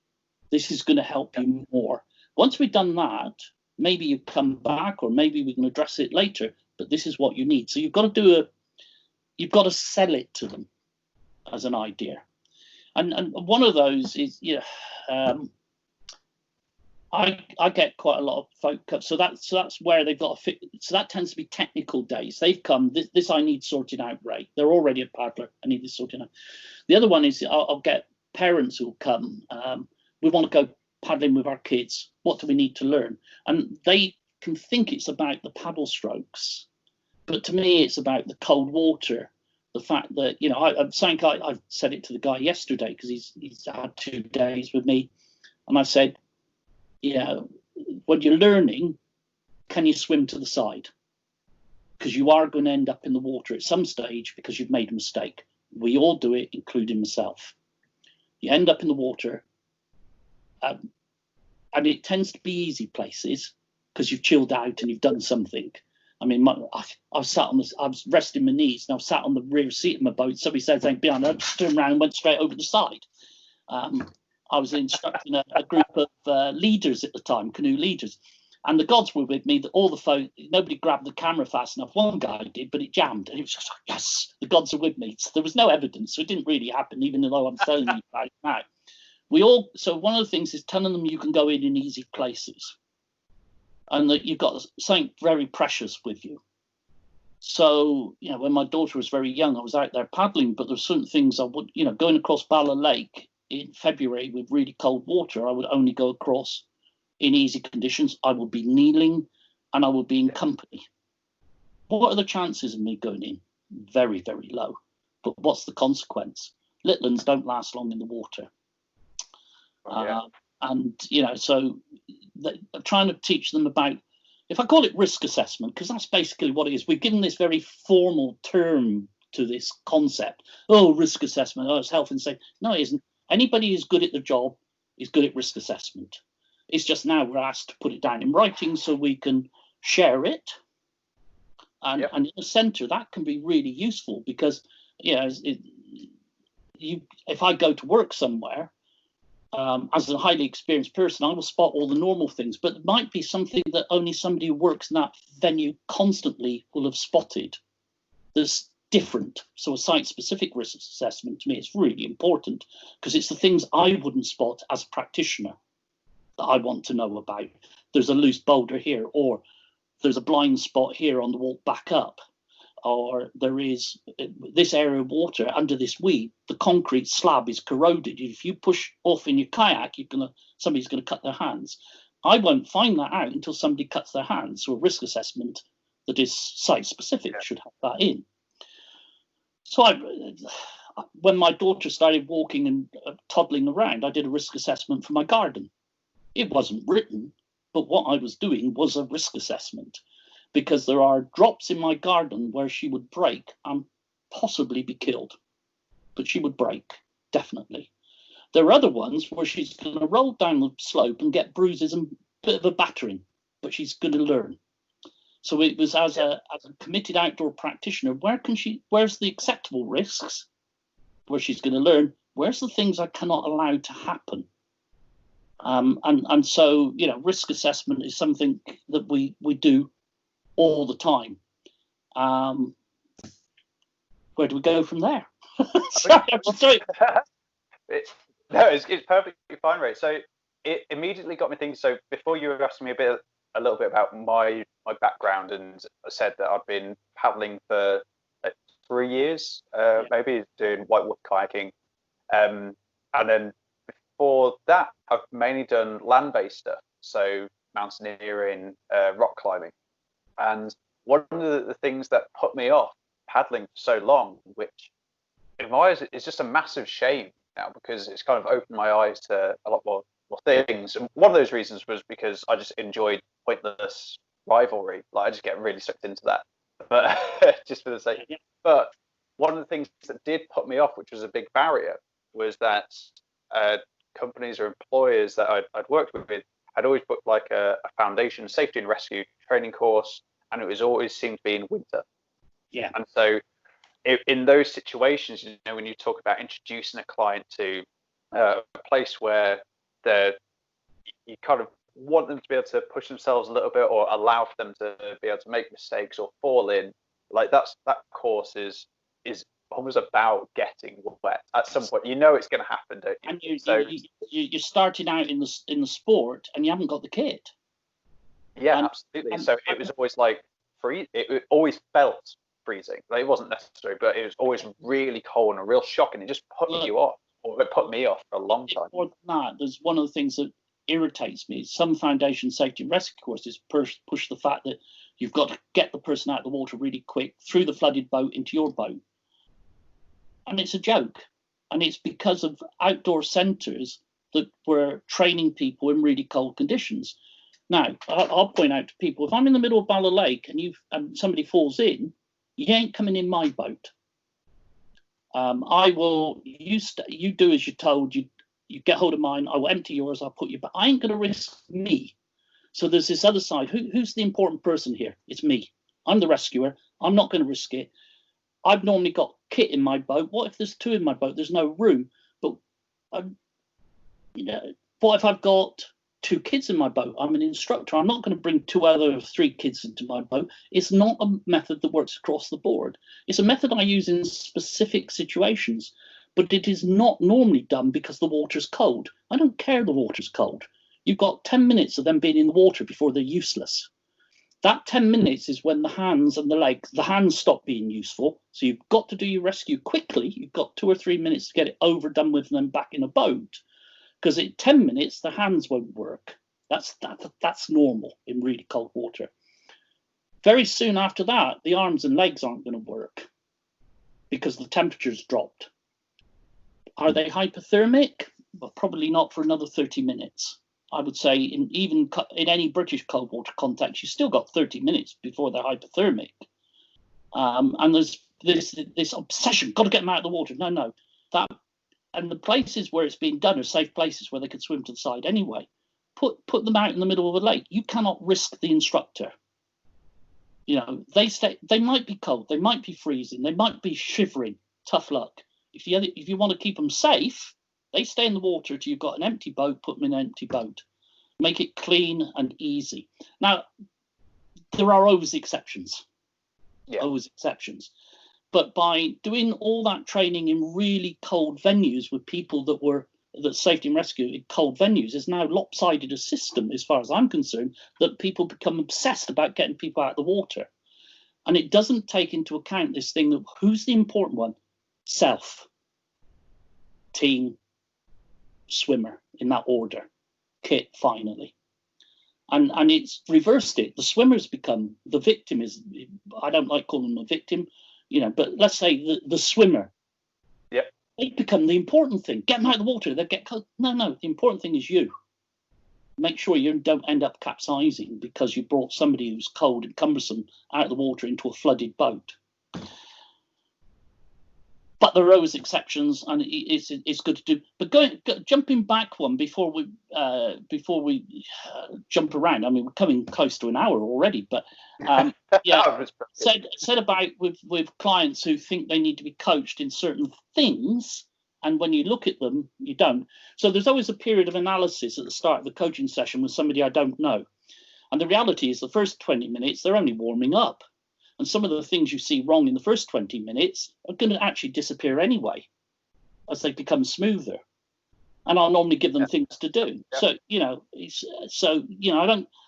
This is going to help you more. Once we've done that, maybe you come back, or maybe we can address it later, but this is what you need. So you've got to sell it to them as an idea. And one of those is, I get quite a lot of folk, so that's where they've got to fit. So that tends to be technical days. They've come, this I need sorted out, Ray. They're already a paddler. I need this sorted out. The other one is I'll get parents who'll come. We want to go paddling with our kids. What do we need to learn? And they can think it's about the paddle strokes, but to me, it's about the cold water. The fact that, I said it to the guy yesterday because he's had 2 days with me, and I said, when you're learning, can you swim to the side? Because you are going to end up in the water at some stage because you've made a mistake. We all do it, including myself. You end up in the water, and it tends to be easy places because you've chilled out and you've done something. I mean, I was resting my knees and I was sat on the rear seat of my boat. Somebody said something behind, I just turned around and went straight over the side. I was instructing a group of leaders at the time, canoe leaders. And the gods were with me. That all the folk, nobody grabbed the camera fast enough. One guy did, but it jammed, and it was just like, yes, the gods are with me. So there was no evidence, so it didn't really happen, even though I'm telling you about it now. So one of the things is telling them you can go in easy places, and that you've got something very precious with you. So, you know, when my daughter was very young, I was out there paddling, but there's certain things I would, you know, going across Bala Lake in February with really cold water, I would only go across in easy conditions. I would be kneeling and I would be in company. What are the chances of me going in? Very, very low. But what's the consequence? Little ones don't last long in the water. And, you know, so I'm trying to teach them about, if I call it risk assessment, because that's basically what it is. We've given this very formal term to this concept. Oh, risk assessment. Oh, it's health and safety. No, it isn't. Anybody who's good at the job is good at risk assessment. It's just now we're asked to put it down in writing so we can share it. And, and in the centre, that can be really useful because, you know, if I go to work somewhere, as a highly experienced person, I will spot all the normal things, but it might be something that only somebody who works in that venue constantly will have spotted that's different. So a site-specific risk assessment, to me, is really important because it's the things I wouldn't spot as a practitioner that I want to know about. There's a loose boulder here, or there's a blind spot here on the walk back up, or there is this area of water under this weed, the concrete slab is corroded. If you push off in your kayak, somebody's going to cut their hands. I won't find that out until somebody cuts their hands. So a risk assessment that is site specific should have that in. So when my daughter started walking and toddling around, I did a risk assessment for my garden. It wasn't written, but what I was doing was a risk assessment, because there are drops in my garden where she would break and possibly be killed. But she would break, definitely. There are other ones where she's going to roll down the slope and get bruises and a bit of a battering, but she's going to learn. So it was as a committed outdoor practitioner, where's the acceptable risks, where she's going to learn, where's the things I cannot allow to happen? And so, you know, risk assessment is something that we do all the time. Where do we go from there? Sorry, I'm sorry. It's perfectly fine, Ray. So it immediately got me thinking. So before you were asking me a little bit about my background, and I said that I've been paddling for like 3 years, maybe doing whitewater kayaking, and then before that, I've mainly done land-based stuff, so mountaineering, rock climbing. And one of the things that put me off paddling for so long, which in my eyes is just a massive shame now, because it's kind of opened my eyes to a lot more things. And one of those reasons was because I just enjoyed pointless rivalry. Like, I just get really sucked into that, but just for the sake. But one of the things that did put me off, which was a big barrier, was that companies or employers that I'd worked with had always booked like a foundation safety and rescue training course, and it was always seemed to be in winter. Yeah. And so in those situations, you know, when you talk about introducing a client to a place where you kind of want them to be able to push themselves a little bit, or allow for them to be able to make mistakes or fall in, like that course is almost about getting wet at some point. You know it's going to happen, don't you? And you're starting out in the sport, and you haven't got the kit. Yeah, absolutely. So it was always like it always felt freezing. Like, it wasn't necessary, but it was always really cold and a real shock, and it just put you off, or it put me off for a long time. More than that, there's one of the things that irritates me. Some foundation safety and rescue courses push the fact that you've got to get the person out of the water really quick, through the flooded boat into your boat. And it's a joke. And it's because of outdoor centres that were training people in really cold conditions. Now, I'll point out to people, if I'm in the middle of Bala Lake and somebody falls in, you ain't coming in my boat. I will, you do as you're told, you get hold of mine, I will empty yours, I'll put you, but I ain't going to risk me. So there's this other side. Who's the important person here? It's me. I'm the rescuer. I'm not going to risk it. I've normally got kit in my boat. What if there's two in my boat? There's no room. But, you know, what if I've got 2 kids in my boat. I'm an instructor. I'm not going to bring 2 other 3 kids into my boat. It's not a method that works across the board. It's a method I use in specific situations, but it is not normally done because the water's cold. I don't care the water's cold. You've got 10 minutes of them being in the water before they're useless. That 10 minutes is when the hands and the legs, the hands stop being useful. So you've got to do your rescue quickly. You've got 2 or 3 minutes to get it over, done with, and then back in a boat. Because at 10 minutes, the hands won't work. That's normal in really cold water. Very soon after that, the arms and legs aren't going to work because the temperature's dropped. Are they hypothermic? Well, probably not for another 30 minutes. I would say even in any British cold water context, you still got 30 minutes before they're hypothermic. And there's this obsession, got to get them out of the water. No, that. And the places where it's being done are safe places where they could swim to the side anyway. Put them out in the middle of a lake. You cannot risk the instructor. You know, they might be cold, they might be freezing, they might be shivering. Tough luck. If you want to keep them safe, they stay in the water till you've got an empty boat. Put them in an empty boat. Make it clean and easy. Now, there are always exceptions. Yeah. Always exceptions. But by doing all that training in really cold venues with people that safety and rescue in cold venues is now lopsided a system, as far as I'm concerned, that people become obsessed about getting people out of the water. And it doesn't take into account this thing of who's the important one? Self, team, swimmer, in that order, kit, finally. And it's reversed it. The swimmer's become the victim. I don't like calling them a victim. You know, but let's say the swimmer, they become the important thing. Get them out of the water. They get cold. No, the important thing is you. Make sure you don't end up capsizing because you brought somebody who's cold and cumbersome out of the water into a flooded boat. But there are always exceptions, and it's good to do. But jumping back one before we jump around. I mean, we're coming close to an hour already. But said about with clients who think they need to be coached in certain things, and when you look at them, you don't. So there's always a period of analysis at the start of the coaching session with somebody I don't know, and the reality is the first 20 minutes they're only warming up. And some of the things you see wrong in the first 20 minutes are going to actually disappear anyway as they become smoother. And I'll normally give them things to do. Yeah. So,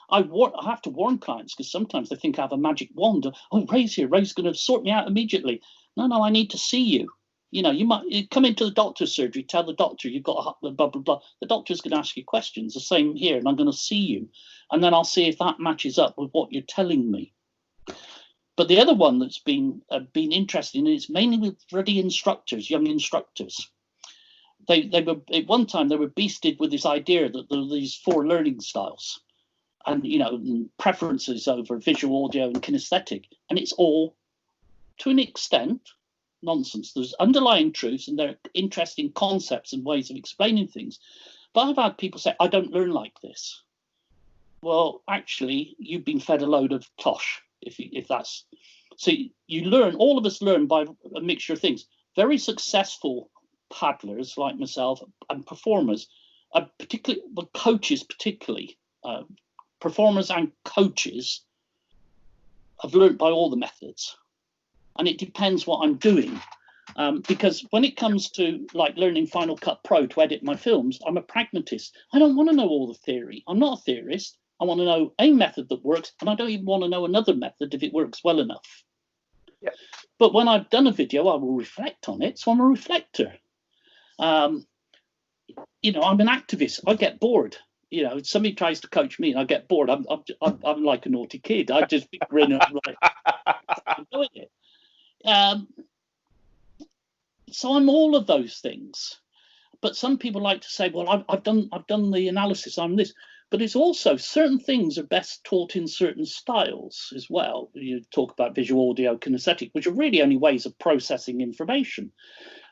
I have to warn clients because sometimes they think I have a magic wand. Oh, Ray's here. Ray's going to sort me out immediately. No, I need to see you. You know, you come into the doctor's surgery, tell the doctor you've got a blah, blah, blah. The doctor's going to ask you questions. The same here. And I'm going to see you. And then I'll see if that matches up with what you're telling me. But the other one that's been interesting is mainly with ready instructors, young instructors. They were at one time they were beasted with this idea that there are these 4 learning styles, and preferences over visual, audio, and kinesthetic, and it's all to an extent nonsense. There's underlying truths and there are interesting concepts and ways of explaining things. But I've had people say, "I don't learn like this." Well, actually, you've been fed a load of tosh. If that's so, you learn. All of us learn by a mixture of things. Very successful paddlers like myself and performers, particularly, but coaches particularly, performers and coaches have learned by all the methods, and it depends what I'm doing. Because when it comes to like learning Final Cut Pro to edit my films, I'm a pragmatist. I don't want to know all the theory. I'm not a theorist. I want to know a method that works, and I don't even want to know another method if it works well enough. Yeah. But when I've done a video, I will reflect on it. So I'm a reflector. I'm an activist. I get bored. You know, somebody tries to coach me, and I get bored. I'm like a naughty kid. I just grin and like, I'm doing it. So I'm all of those things. But some people like to say, "Well, I've done the analysis. I'm this." But it's also certain things are best taught in certain styles as well. You talk about visual, audio, kinesthetic, which are really only ways of processing information.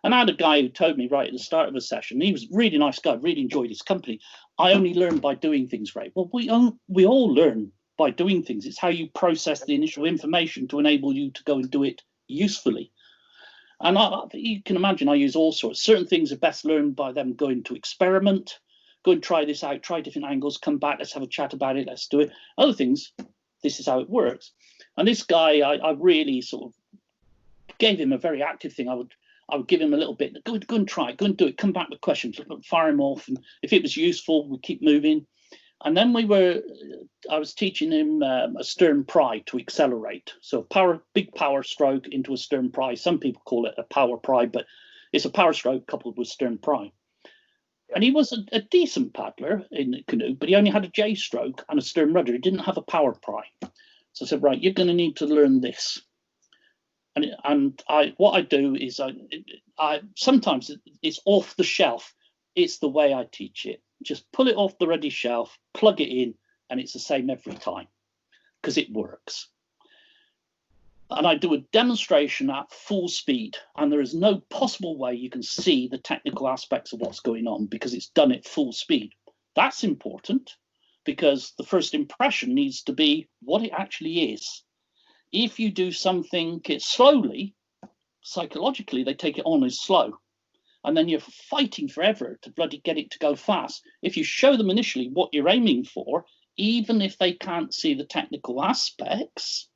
And I had a guy who told me right at the start of a session, he was a really nice guy, really enjoyed his company. I only learn by doing things, Ray. Well, we all learn by doing things. It's how you process the initial information to enable you to go and do it usefully. And you can imagine I use all sorts. Certain things are best learned by them going to experiment, go and try this out, try different angles, come back, let's have a chat about it, let's do it. Other things, this is how it works. And this guy, I really sort of gave him a very active thing. I would give him a little bit, go and try it, go and do it, come back with questions, fire him off. And if it was useful, we'd keep moving. And then I was teaching him a stern pry to accelerate. So big power stroke into a stern pry. Some people call it a power pry, but it's a power stroke coupled with stern pry. And he was a decent paddler in the canoe, but he only had a J stroke and a stern rudder. He didn't have a power pry. So I said, right, you're going to need to learn this. And what I do is I sometimes it's off the shelf. It's the way I teach it. Just pull it off the ready shelf, plug it in, and it's the same every time because it works. And I do a demonstration at full speed, and there is no possible way you can see the technical aspects of what's going on because it's done at full speed. That's important because the first impression needs to be what it actually is. If you do something slowly, psychologically, they take it on as slow. And then you're fighting forever to bloody get it to go fast. If you show them initially what you're aiming for, even if they can't see the technical aspects,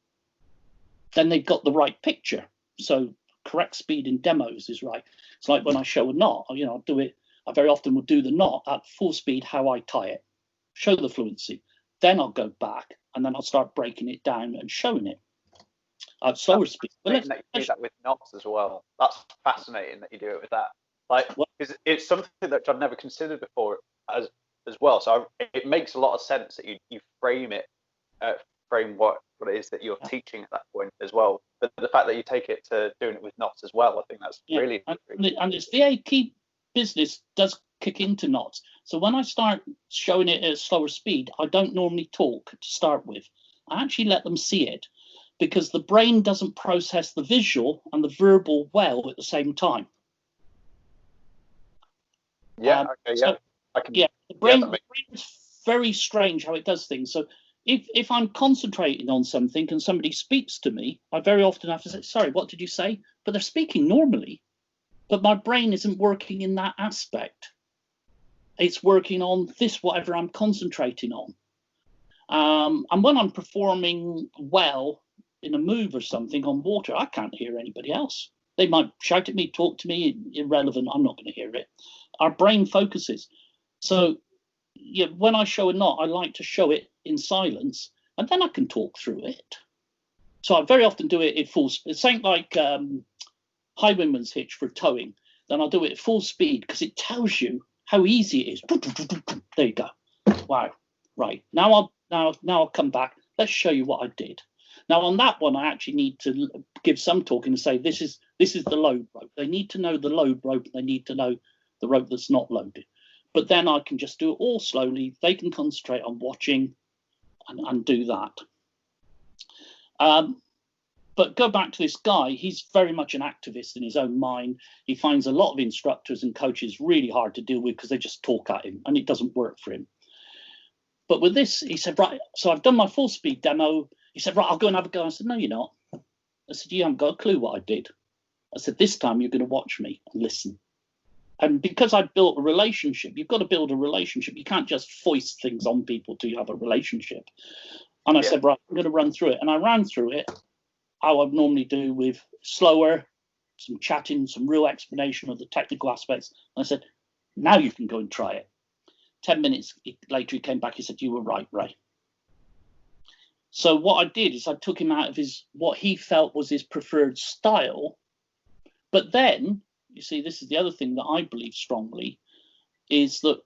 then they've got the right picture. So correct speed in demos is right. It's like when I show a knot, I'll do it. I very often will do the knot at full speed, how I tie it, show the fluency. Then I'll go back and then I'll start breaking it down and showing it at slower speed. But that you do that with knots as well. That's fascinating that you do it with that. Like, because it's something that I've never considered before as well. So it makes a lot of sense that you frame what it is that you're teaching at that point as well. But the fact that you take it to doing it with knots as well, I think that's really and it's the key business does kick into knots. So when I start showing it at a slower speed, I don't normally talk to start with. I actually let them see it because the brain doesn't process the visual and the verbal well at the same time. Yeah. The brain is very strange how it does things. So if I'm concentrating on something and somebody speaks to me, I very often have to say, sorry, what did you say? But they're speaking normally, but my brain isn't working in that aspect. It's working on this, whatever I'm concentrating on. And when I'm performing well in a move or something on water, I can't hear anybody else. They might shout at me, talk to me, irrelevant. I'm not going to hear it. Our brain focuses. So when I show a knot, I like to show it in silence, and then I can talk through it. So I very often do it at full speed. It's something like highwayman's hitch for towing. Then I'll do it at full speed because it tells you how easy it is. There you go. Wow. Right. Now I'll come back. Let's show you what I did. Now on that one, I actually need to give some talking and say this is the load rope. They need to know the load rope. They need to know the rope that's not loaded. But then I can just do it all slowly. They can concentrate on watching and do that. But go back to this guy. He's very much an activist in his own mind. He finds a lot of instructors and coaches really hard to deal with because they just talk at him and it doesn't work for him. But with this, he said, right, so I've done my full speed demo. He said, right, I'll go and have a go. I said, no, you're not. I said, you haven't got a clue what I did. I said, this time you're going to watch me and listen. And because I built a relationship, you've got to build a relationship. You can't just foist things on people to have a relationship. And I said, right, I'm going to run through it. And I ran through it, how I normally do, with slower, some chatting, some real explanation of the technical aspects. And I said, now you can go and try it. 10 minutes later, he came back. He said, you were right, Ray. So what I did is I took him out of what he felt was his preferred style. But then, you see, this is the other thing that I believe strongly, is that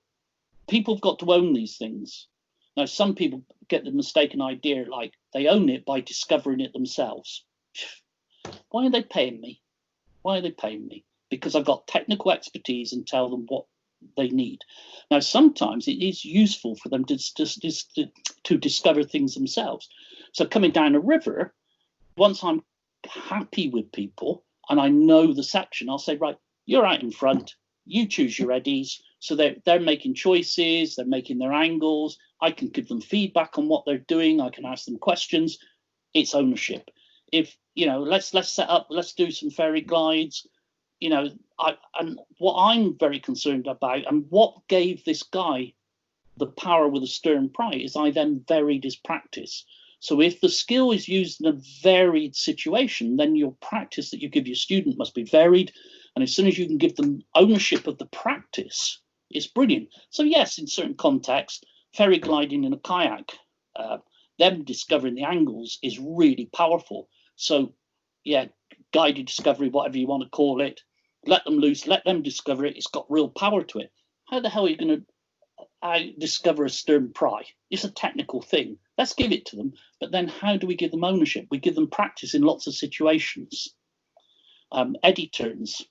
people have got to own these things. Now, some people get the mistaken idea, like they own it by discovering it themselves. Why are they paying me? Why are they paying me? Because I've got technical expertise and tell them what they need. Now, sometimes it is useful for them to discover things themselves. So coming down a river, once I'm happy with people and I know the section, I'll say, right, you're out in front, you choose your eddies. So they're making choices, they're making their angles. I can give them feedback on what they're doing. I can ask them questions. It's ownership. If, let's set up, let's do some ferry glides. you know, and what I'm very concerned about, and what gave this guy the power with a stern pry, is I then varied his practice. So if the skill is used in a varied situation, then your practice that you give your student must be varied. And as soon as you can give them ownership of the practice, it's brilliant. So yes, in certain contexts, ferry gliding in a kayak, them discovering the angles is really powerful. So yeah, guided discovery, whatever you want to call it, let them loose, let them discover it. It's got real power to it. How the hell are you going to discover a stern pry? It's a technical thing. Let's give it to them. But then how do we give them ownership? We give them practice in lots of situations. Eddy turns.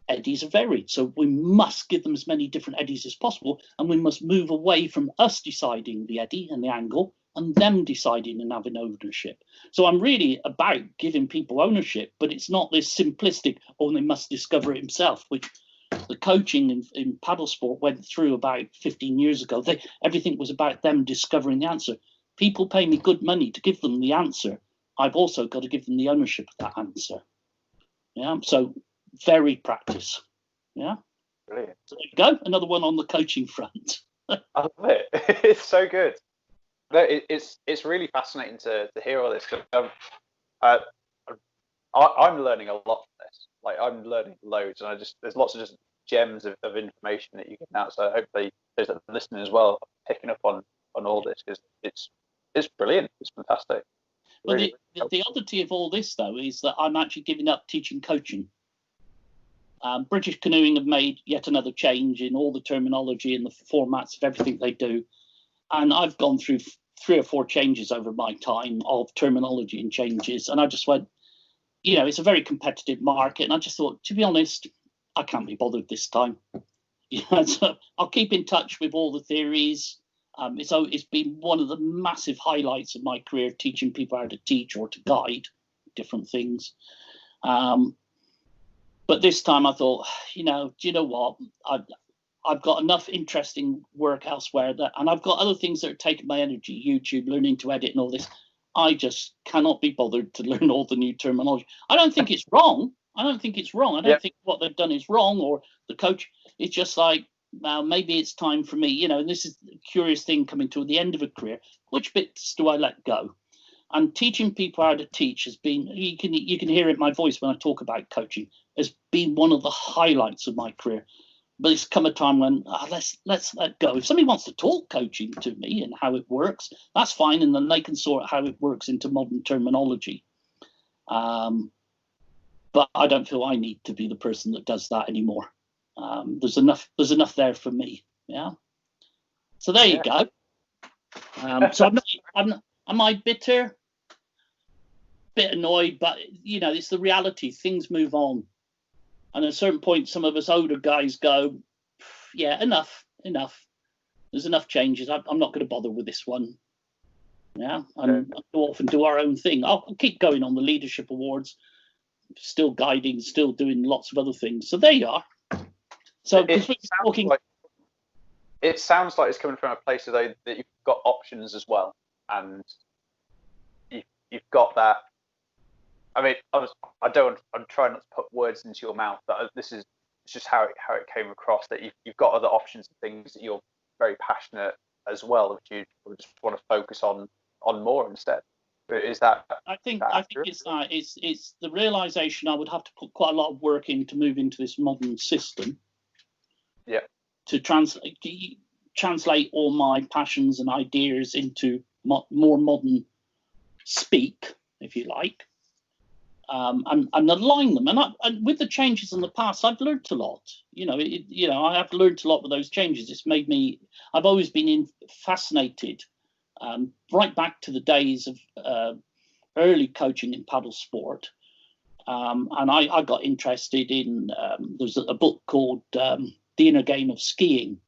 Eddies are varied, so we must give them as many different eddies as possible, and we must move away from us deciding the eddy and the angle and them deciding and having ownership. So I'm really about giving people ownership, but it's not this simplistic, oh, they must discover it himself, which the coaching in paddle sport went through about 15 years ago. Everything was about them discovering the answer. People pay me good money to give them the answer. I've also got to give them the ownership of that answer. Yeah, so varied practice. Yeah, brilliant. So there you go, another one on the coaching front. I love it. It's so good. No, it's really fascinating to hear all this. I'm learning a lot from this. Like, I'm learning loads, and there's lots of just gems of information that you get out. So hopefully those that are listening as well are picking up on all this, because it's brilliant. It's fantastic. Well, the oddity of all this, though, is that I'm actually giving up teaching coaching. British Canoeing have made yet another change in all the terminology and the formats of everything they do. And I've gone through 3 or 4 changes over my time of terminology and changes. And I just went, you know, it's a very competitive market. And I just thought, to be honest, I can't be bothered this time. So I'll keep in touch with all the theories. It's been one of the massive highlights of my career, teaching people how to teach or to guide different things. But this time I thought, do you know what? I've got enough interesting work elsewhere, and I've got other things that are taking my energy, YouTube, learning to edit and all this. I just cannot be bothered to learn all the new terminology. I don't think it's wrong. I don't think think what they've done is wrong, or the coach. It's just like, well, maybe it's time for me. And this is the curious thing coming to the end of a career. Which bits do I let go? And teaching people how to teach has been, you can hear it in my voice when I talk about coaching, has been one of the highlights of my career. But it's come a time when let's let go. If somebody wants to talk coaching to me and how it works, that's fine, and then they can sort how it works into modern terminology. But I don't feel I need to be the person that does that anymore. There's enough there for me. Yeah. So there you go. So am I bitter? Bit annoyed, but it's the reality. Things move on. And at a certain point, some of us older guys go, yeah, enough. There's enough changes. I'm not going to bother with this one. Yeah, and I'll go off and do our own thing. I'll keep going on the leadership awards, still guiding, still doing lots of other things. So there you are. So it sounds like it's coming from a place though that you've got options as well, and you've got that. I mean, I'm trying not to put words into your mouth, but it's just how it came across, that you've got other options and things that you're very passionate as well, which you just want to focus on more instead. Is that? I think it's that. It's the realization I would have to put quite a lot of work in to move into this modern system. Yeah. To translate all my passions and ideas into more modern speak, if you like. And align them, and with the changes in the past, I've learned a lot. I have learned a lot with those changes. It's made me. I've always been fascinated, right back to the days of early coaching in paddle sport, and I got interested in. There's a book called The Inner Game of Skiing,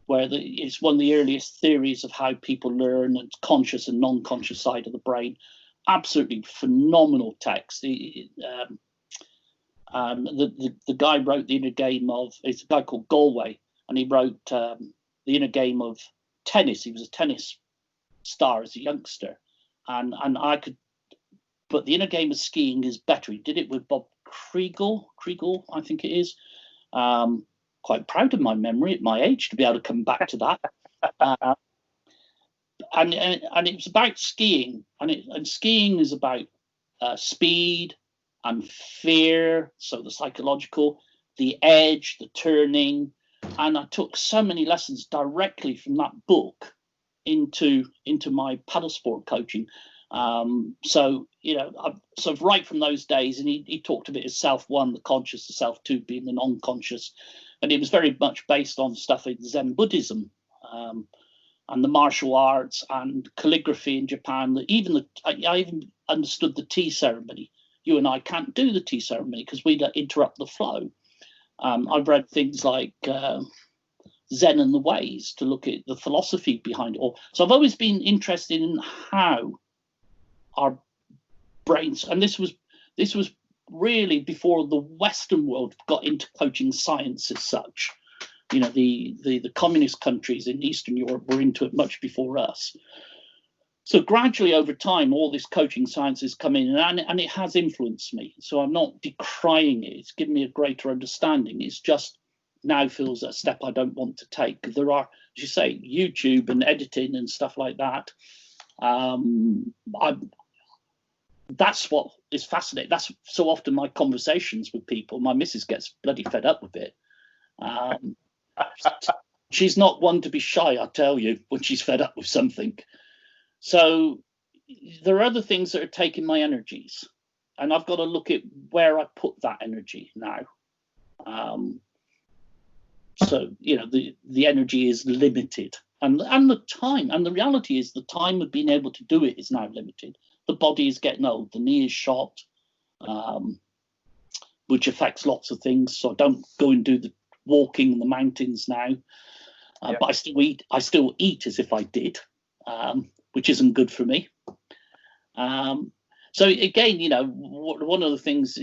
where it's one of the earliest theories of how people learn, and conscious and non-conscious side of the brain. Absolutely phenomenal text. The guy wrote The Inner Game of, it's a guy called Galway, and he wrote The Inner Game of Tennis. He was a tennis star as a youngster, and I could, but The Inner Game of Skiing is better. He did it with Kriegel, I think it is. Quite proud of my memory at my age to be able to come back to that. And it was about skiing, and skiing is about speed and fear, so the psychological, the edge, the turning, and I took so many lessons directly from that book into my paddle sport coaching. So right from those days, and he talked of it as self one, the conscious, the self two being the non-conscious, and it was very much based on stuff in Zen Buddhism, and the martial arts and calligraphy in Japan. I even understood the tea ceremony. You and I can't do the tea ceremony because we interrupt the flow. I've read things like Zen and the Ways to look at the philosophy behind it all. So I've always been interested in how our brains, and this was really before the Western world got into coaching science as such. The communist countries in Eastern Europe were into it much before us. So gradually over time, all this coaching science has come in, and it has influenced me. So I'm not decrying it. It's given me a greater understanding. It's just now feels a step I don't want to take. There are, as you say, YouTube and editing and stuff like that. That's what is fascinating. That's so often my conversations with people. My missus gets bloody fed up with it. She's not one to be shy, I tell you, when she's fed up with something. So there are other things that are taking my energies, and I've got to look at where I put that energy now. So the energy is limited, and the time, and the reality is the time of being able to do it is now limited. The body is getting old, the knee is shot, which affects lots of things. So I don't go and do the walking in the mountains now, but I still eat as if I did, which isn't good for me. So again, one of the things,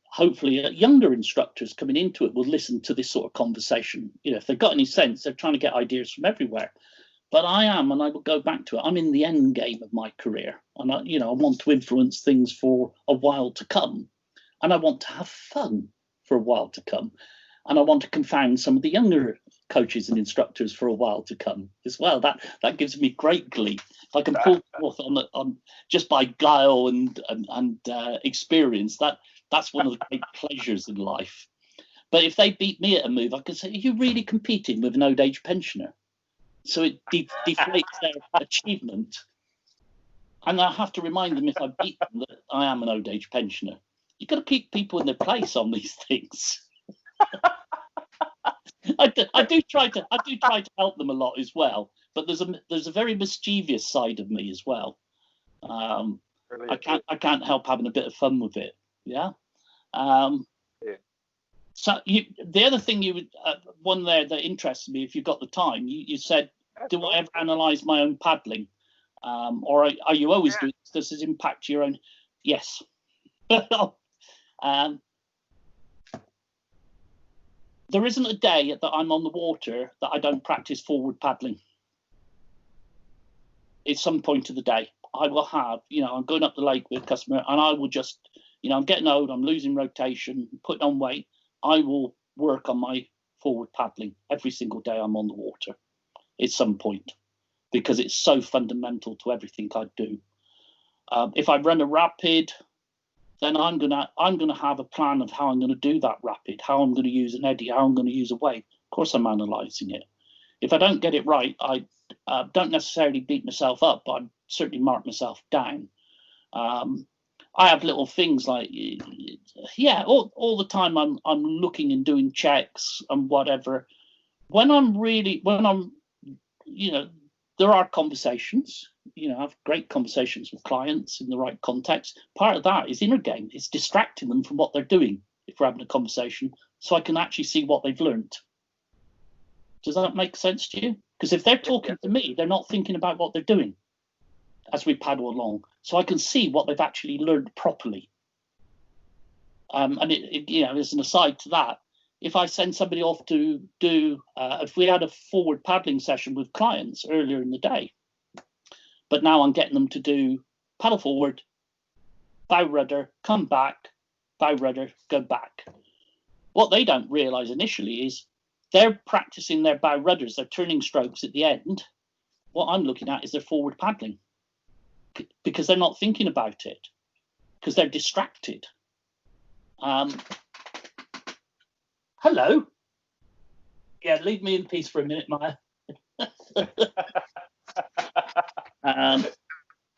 hopefully younger instructors coming into it will listen to this sort of conversation. If they've got any sense, they're trying to get ideas from everywhere. But I am, and I will go back to it, I'm in the end game of my career, and I want to influence things for a while to come, and I want to have fun for a while to come. And I want to confound some of the younger coaches and instructors for a while to come as well. That gives me great glee. If I can pull forth on just by guile and experience, that's one of the great pleasures in life. But if they beat me at a move, I can say, are you really competing with an old age pensioner? So it deflates their achievement. And I have to remind them, if I beat them, that I am an old age pensioner. You've got to keep people in their place on these things. I do try to help them a lot as well, but there's a very mischievous side of me as well. I can't help having a bit of fun with it. Yeah. So the other thing one there that interests me, if you've got the time, you said, do I ever analyze my own paddling, or are you always doing this? Does this impact your own? Yes. There isn't a day that I'm on the water that I don't practice forward paddling. At some point of the day, I will have, I'm going up the lake with a customer, and I will just, I'm getting old, I'm losing rotation, putting on weight. I will work on my forward paddling every single day I'm on the water at some point, because it's so fundamental to everything I do. If I run a rapid, then I'm gonna have a plan of how I'm gonna do that rapid, how I'm gonna use an eddy, how I'm gonna use a wave. Of course, I'm analysing it. If I don't get it right, I don't necessarily beat myself up, but I certainly mark myself down. I have little things like, all the time I'm looking and doing checks and whatever. When there are conversations, I have great conversations with clients in the right context. Part of that is inner game. It's distracting them from what they're doing if we're having a conversation, so I can actually see what they've learned. Does that make sense to you? Because if they're talking to me, they're not thinking about what they're doing as we paddle along. So I can see what they've actually learned properly. And as an aside to that, if I send somebody off to do, if we had a forward paddling session with clients earlier in the day, but now I'm getting them to do paddle forward, bow rudder, come back, bow rudder, go back. What they don't realise initially is they're practicing their bow rudders, their turning strokes at the end. What I'm looking at is their forward paddling, because they're not thinking about it, because they're distracted. Hello. Yeah, leave me in peace for a minute, Maya.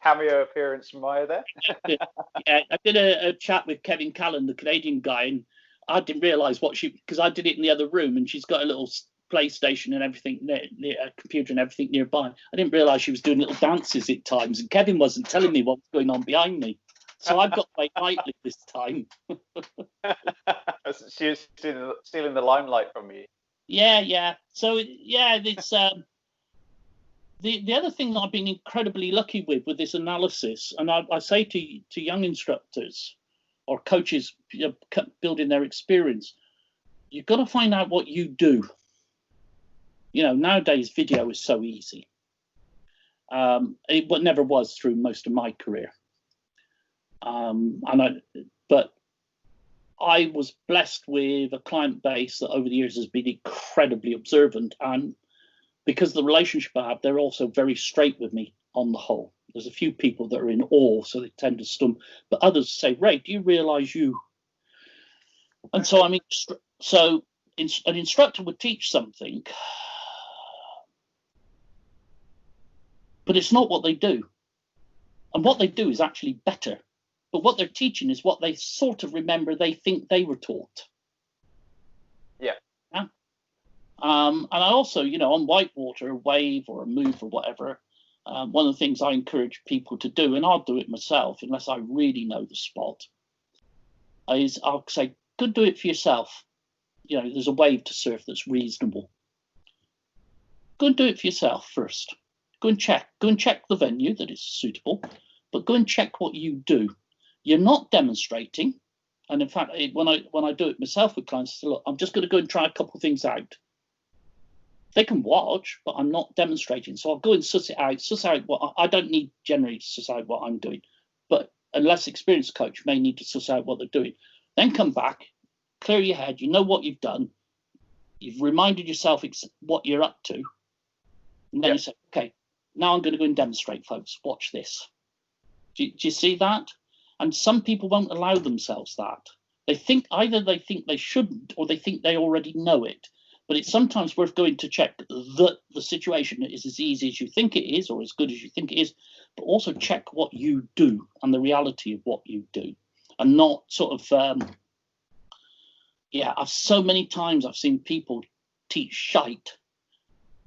Cameo appearance from Maya there. Yeah, I did a chat with Kevin Callan, the Canadian guy, and I didn't realise because I did it in the other room, and she's got a little PlayStation and everything, a computer and everything nearby. I didn't realise she was doing little dances at times, and Kevin wasn't telling me what was going on behind me. So I've got my lightly this time. She was stealing the limelight from you. Yeah. So yeah, it's the other thing that I've been incredibly lucky with this analysis, and I say to young instructors or coaches building their experience, you've got to find out what you do. Nowadays video is so easy. It never was through most of my career. But I was blessed with a client base that over the years has been incredibly observant, and because of the relationship I have, they're also very straight with me on the whole. There's a few people that are in awe, so they tend to stump, but others say, Ray, do you realise you? And so an instructor would teach something, but it's not what they do. And what they do is actually better. But what they're teaching is what they sort of remember they think they were taught. Yeah. And I also, on whitewater, a wave or a move or whatever, one of the things I encourage people to do, and I'll do it myself unless I really know the spot, is I'll say, go do it for yourself. There's a wave to surf that's reasonable. Go and do it for yourself first. Go and check the venue that is suitable, but go and check what you do. You're not demonstrating. And in fact, when I do it myself with clients, I say, look, I'm just going to go and try a couple of things out. They can watch, but I'm not demonstrating. So I'll go and suss out what I don't need generally to suss out what I'm doing. But a less experienced coach may need to suss out what they're doing. Then come back, clear your head. You know what you've done. You've reminded yourself what you're up to. And then you say, okay, now I'm going to go and demonstrate, folks. Watch this. Do you see that? And some people won't allow themselves that. They think they shouldn't, or they think they already know it. But it's sometimes worth going to check that the situation is as easy as you think it is, or as good as you think it is, but also check what you do and the reality of what you do, and not sort of, I've so many times I've seen people teach shite,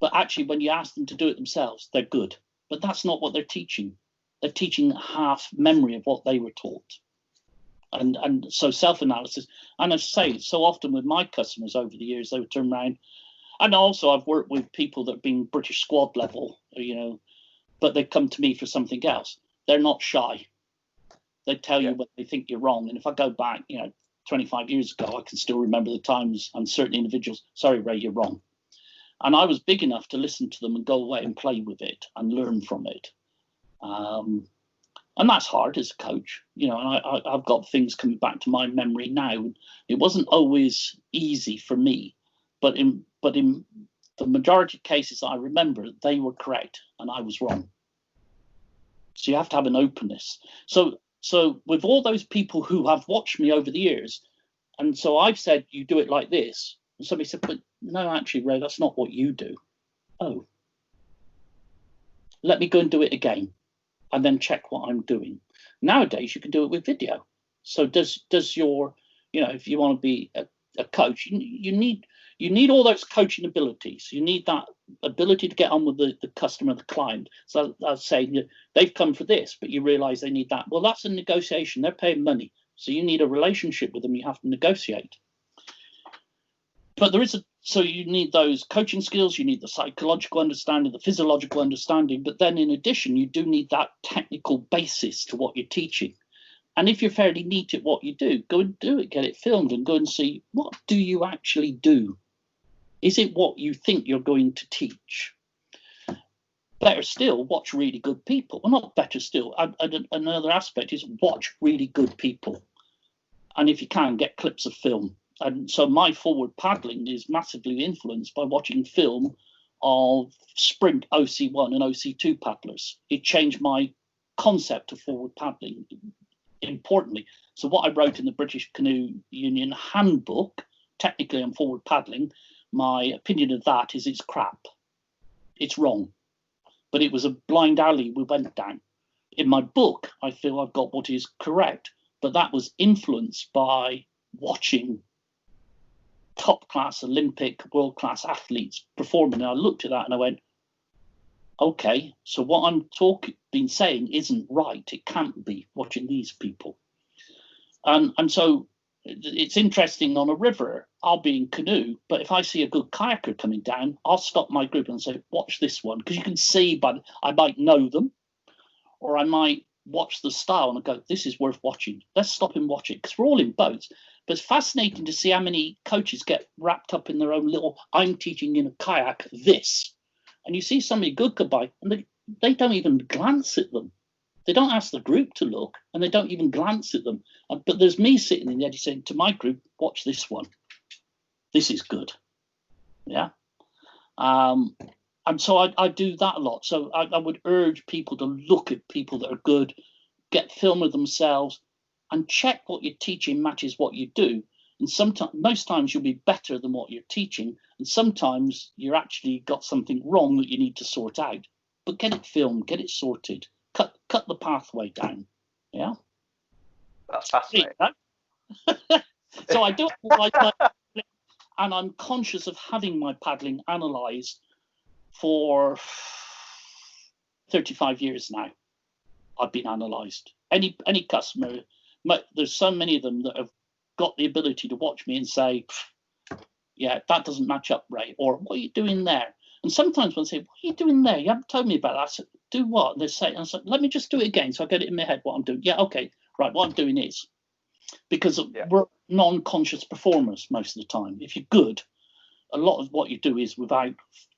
but actually when you ask them to do it themselves, they're good. But that's not what they're teaching. They're teaching half memory of what they were taught. And so self-analysis, and I say so often with my customers over the years, they would turn around, and also I've worked with people that have been British squad level, but they come to me for something else. They're not shy. They tell you when they think you're wrong. And if I go back, 25 years ago, I can still remember the times and certain individuals, sorry, Ray, you're wrong. And I was big enough to listen to them and go away and play with it and learn from it. And that's hard as a coach, and I've got things coming back to my memory now. It wasn't always easy for me, but in the majority of cases I remember, they were correct and I was wrong. So you have to have an openness. So with all those people who have watched me over the years, and so I've said, you do it like this. And somebody said, but no, actually, Ray, that's not what you do. Oh, let me go and do it again. And then check what I'm doing. Nowadays, you can do it with video. So does your, if you want to be a coach, you need all those coaching abilities. You need that ability to get on with the customer, the client. So I was saying, they've come for this, but you realize they need that. Well, that's a negotiation. They're paying money. So you need a relationship with them. You have to negotiate. But so you need those coaching skills, you need the psychological understanding, the physiological understanding, but then in addition, you do need that technical basis to what you're teaching. And if you're fairly neat at what you do, go and do it, get it filmed and go and see, what do you actually do? Is it what you think you're going to teach? Better still, watch really good people. Well, not better still. Another aspect is watch really good people. And if you can, get clips of film. And so my forward paddling is massively influenced by watching film of sprint OC1 and OC2 paddlers. It changed my concept of forward paddling importantly. So what I wrote in the British Canoe Union handbook, technically on forward paddling, my opinion of that is it's crap. It's wrong. But it was a blind alley we went down. In my book, I feel I've got what is correct, but that was influenced by watching top-class Olympic, world-class athletes performing. And I looked at that and I went, okay, so what I'm been saying isn't right. It can't be, watching these people. And so it's interesting on a river, I'll be in canoe, but if I see a good kayaker coming down, I'll stop my group and say, watch this one, because you can see, I might know them, or I might watch the style and go, this is worth watching. Let's stop and watch it, because we're all in boats. But it's fascinating to see how many coaches get wrapped up in their own little, I'm teaching in a kayak this. And you see somebody good go by, and they don't even glance at them. They don't ask the group to look, and they don't even glance at them. But there's me sitting in the edge saying to my group, watch this one. This is good. Yeah. And so I do that a lot. So I would urge people to look at people that are good, get film of themselves, and check what you're teaching matches what you do. And sometimes, most times you'll be better than what you're teaching. And sometimes you're actually got something wrong that you need to sort out. But get it filmed, get it sorted, cut the pathway down. Yeah. That's fascinating. So I do it like that, and I'm conscious of having my paddling analysed for 35 years now. I've been analysed. Any customer, there's so many of them that have got the ability to watch me and say, yeah, that doesn't match up, Ray, or what are you doing there? And sometimes when they say, what are you doing there? You haven't told me about that. I said, do what? And they say, and I said, let me just do it again so I get it in my head what I'm doing. Yeah, okay, right, what I'm doing is, because we're non-conscious performers most of the time. If you're good, a lot of what you do is without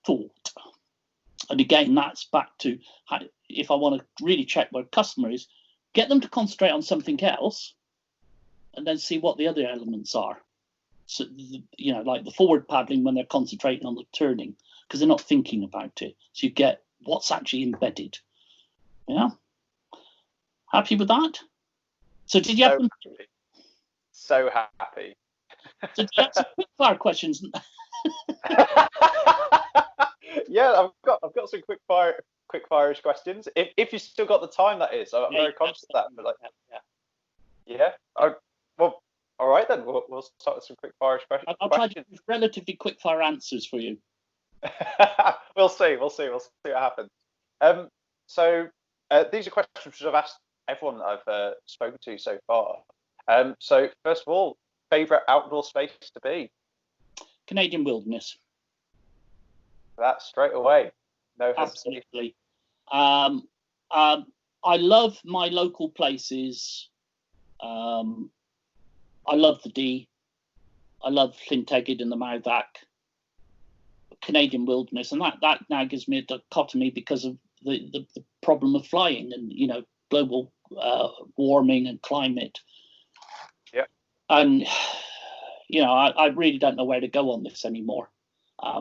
thought. And again, that's back to how, if I want to really check where a customer is, get them to concentrate on something else and then see what the other elements are. So, you know, like the forward paddling when they're concentrating on the turning, because they're not thinking about it. So you get what's actually embedded. Yeah. Happy with that? So did you have so happy. So did you have some quick-fire questions? Yeah, I've got some quick-fire questions. If you still got the time, that is. I'm very conscious of that. But like, yeah. Well, all right then. We'll start with some quick-fire questions. I'll try to do relatively quick-fire answers for you. We'll see what happens. So these are questions which I've asked everyone that I've spoken to so far. So first of all, favorite outdoor space to be? Canadian wilderness. That straight away. No hesitation. Absolutely. I love my local places. I love the Dee. I love Llyn-Tegid and the Mouth-Ac. Canadian wilderness, and that now gives me a dichotomy because of the problem of flying and, you know, global warming and climate. Yeah. And, you know, I really don't know where to go on this anymore.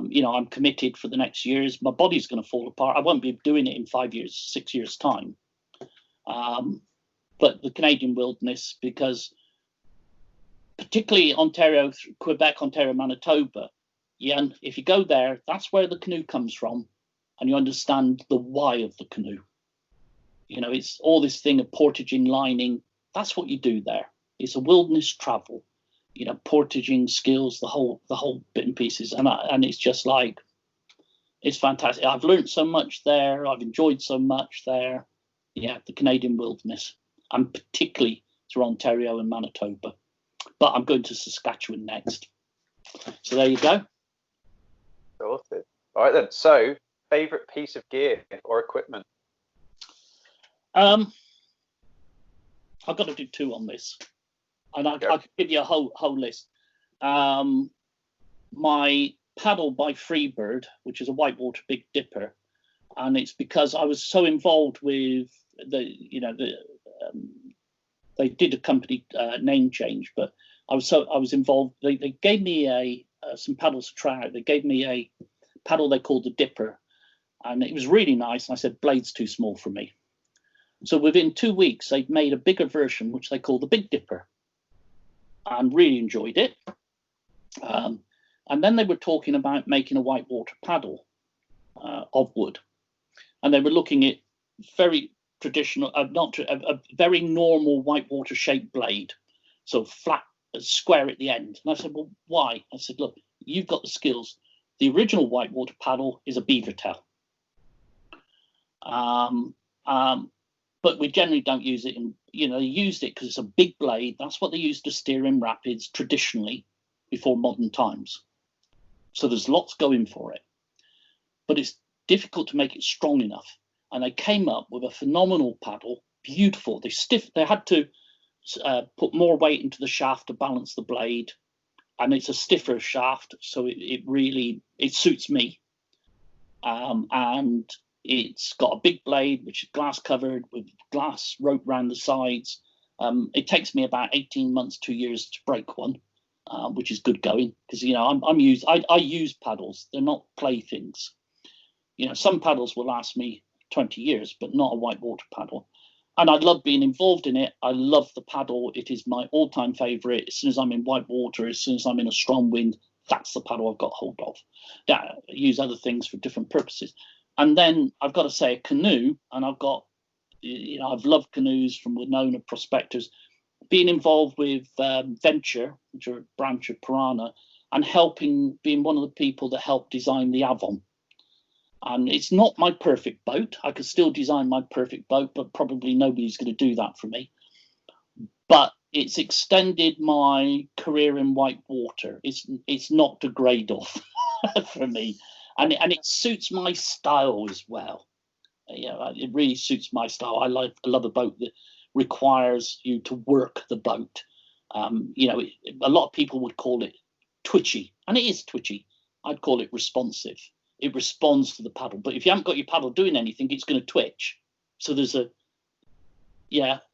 You know, I'm committed for the next years. My body's going to fall apart. I won't be doing it in 5 years, 6 years time. But the Canadian wilderness, because particularly Ontario, Quebec, Ontario, Manitoba, yeah, and if you go there, that's where the canoe comes from, and you understand the why of the canoe. You know, it's all this thing of portaging, lining. That's what you do there. It's a wilderness travel. You know, portaging skills, the whole bit and pieces, and it's just like, it's fantastic. I've learned so much there. I've enjoyed so much there. Yeah, the Canadian wilderness, and particularly through Ontario and Manitoba. But I'm going to Saskatchewan next. So there you go. Sorted. All right then. So, favorite piece of gear or equipment? I've got to do two on this, and I could give you a whole list. My paddle by Freebird, which is a whitewater Big Dipper, and it's because I was so involved with the they did a company name change, but I was involved. They gave me some paddles to try out. They gave me a paddle they called the Dipper, and it was really nice. And I said, blade's too small for me. So within 2 weeks, they'd made a bigger version, which they call the Big Dipper, and really enjoyed it. And then they were talking about making a whitewater paddle of wood, and they were looking at very traditional, a very normal whitewater shaped blade, so flat, square at the end. And I said, well, why? I said, look, you've got the skills. The original whitewater paddle is a beaver tail. But we generally don't use it in, they used it because it's a big blade. That's what they used to steer in rapids traditionally before modern times. So there's lots going for it, but it's difficult to make it strong enough. And they came up with a phenomenal paddle, beautiful. They had to put more weight into the shaft to balance the blade, and it's a stiffer shaft, so it suits me. And it's got a big blade, which is glass covered with glass rope around the sides. It takes me about 18 months, 2 years to break one, which is good going, because I use paddles. They're not playthings. Some paddles will last me 20 years, but not a whitewater paddle. And I love being involved in it. I love the paddle. It is my all-time favorite. As soon as I'm in whitewater, as soon as I'm in a strong wind, that's the paddle I've got hold of. Yeah, I use other things for different purposes. And then I've got to say a canoe, and I've loved canoes from Winona prospectors, being involved with Venture, which are a branch of Piranha, and being one of the people that helped design the Avon. And it's not my perfect boat. I could still design my perfect boat, but probably nobody's going to do that for me. But it's extended my career in whitewater. It's knocked a grade off for me, and it suits my style as well. It really suits my style. I love a boat that requires you to work the boat. A lot of people would call it twitchy, and it is twitchy. I'd call it responsive. It responds to the paddle, but if you haven't got your paddle doing anything, it's going to twitch. So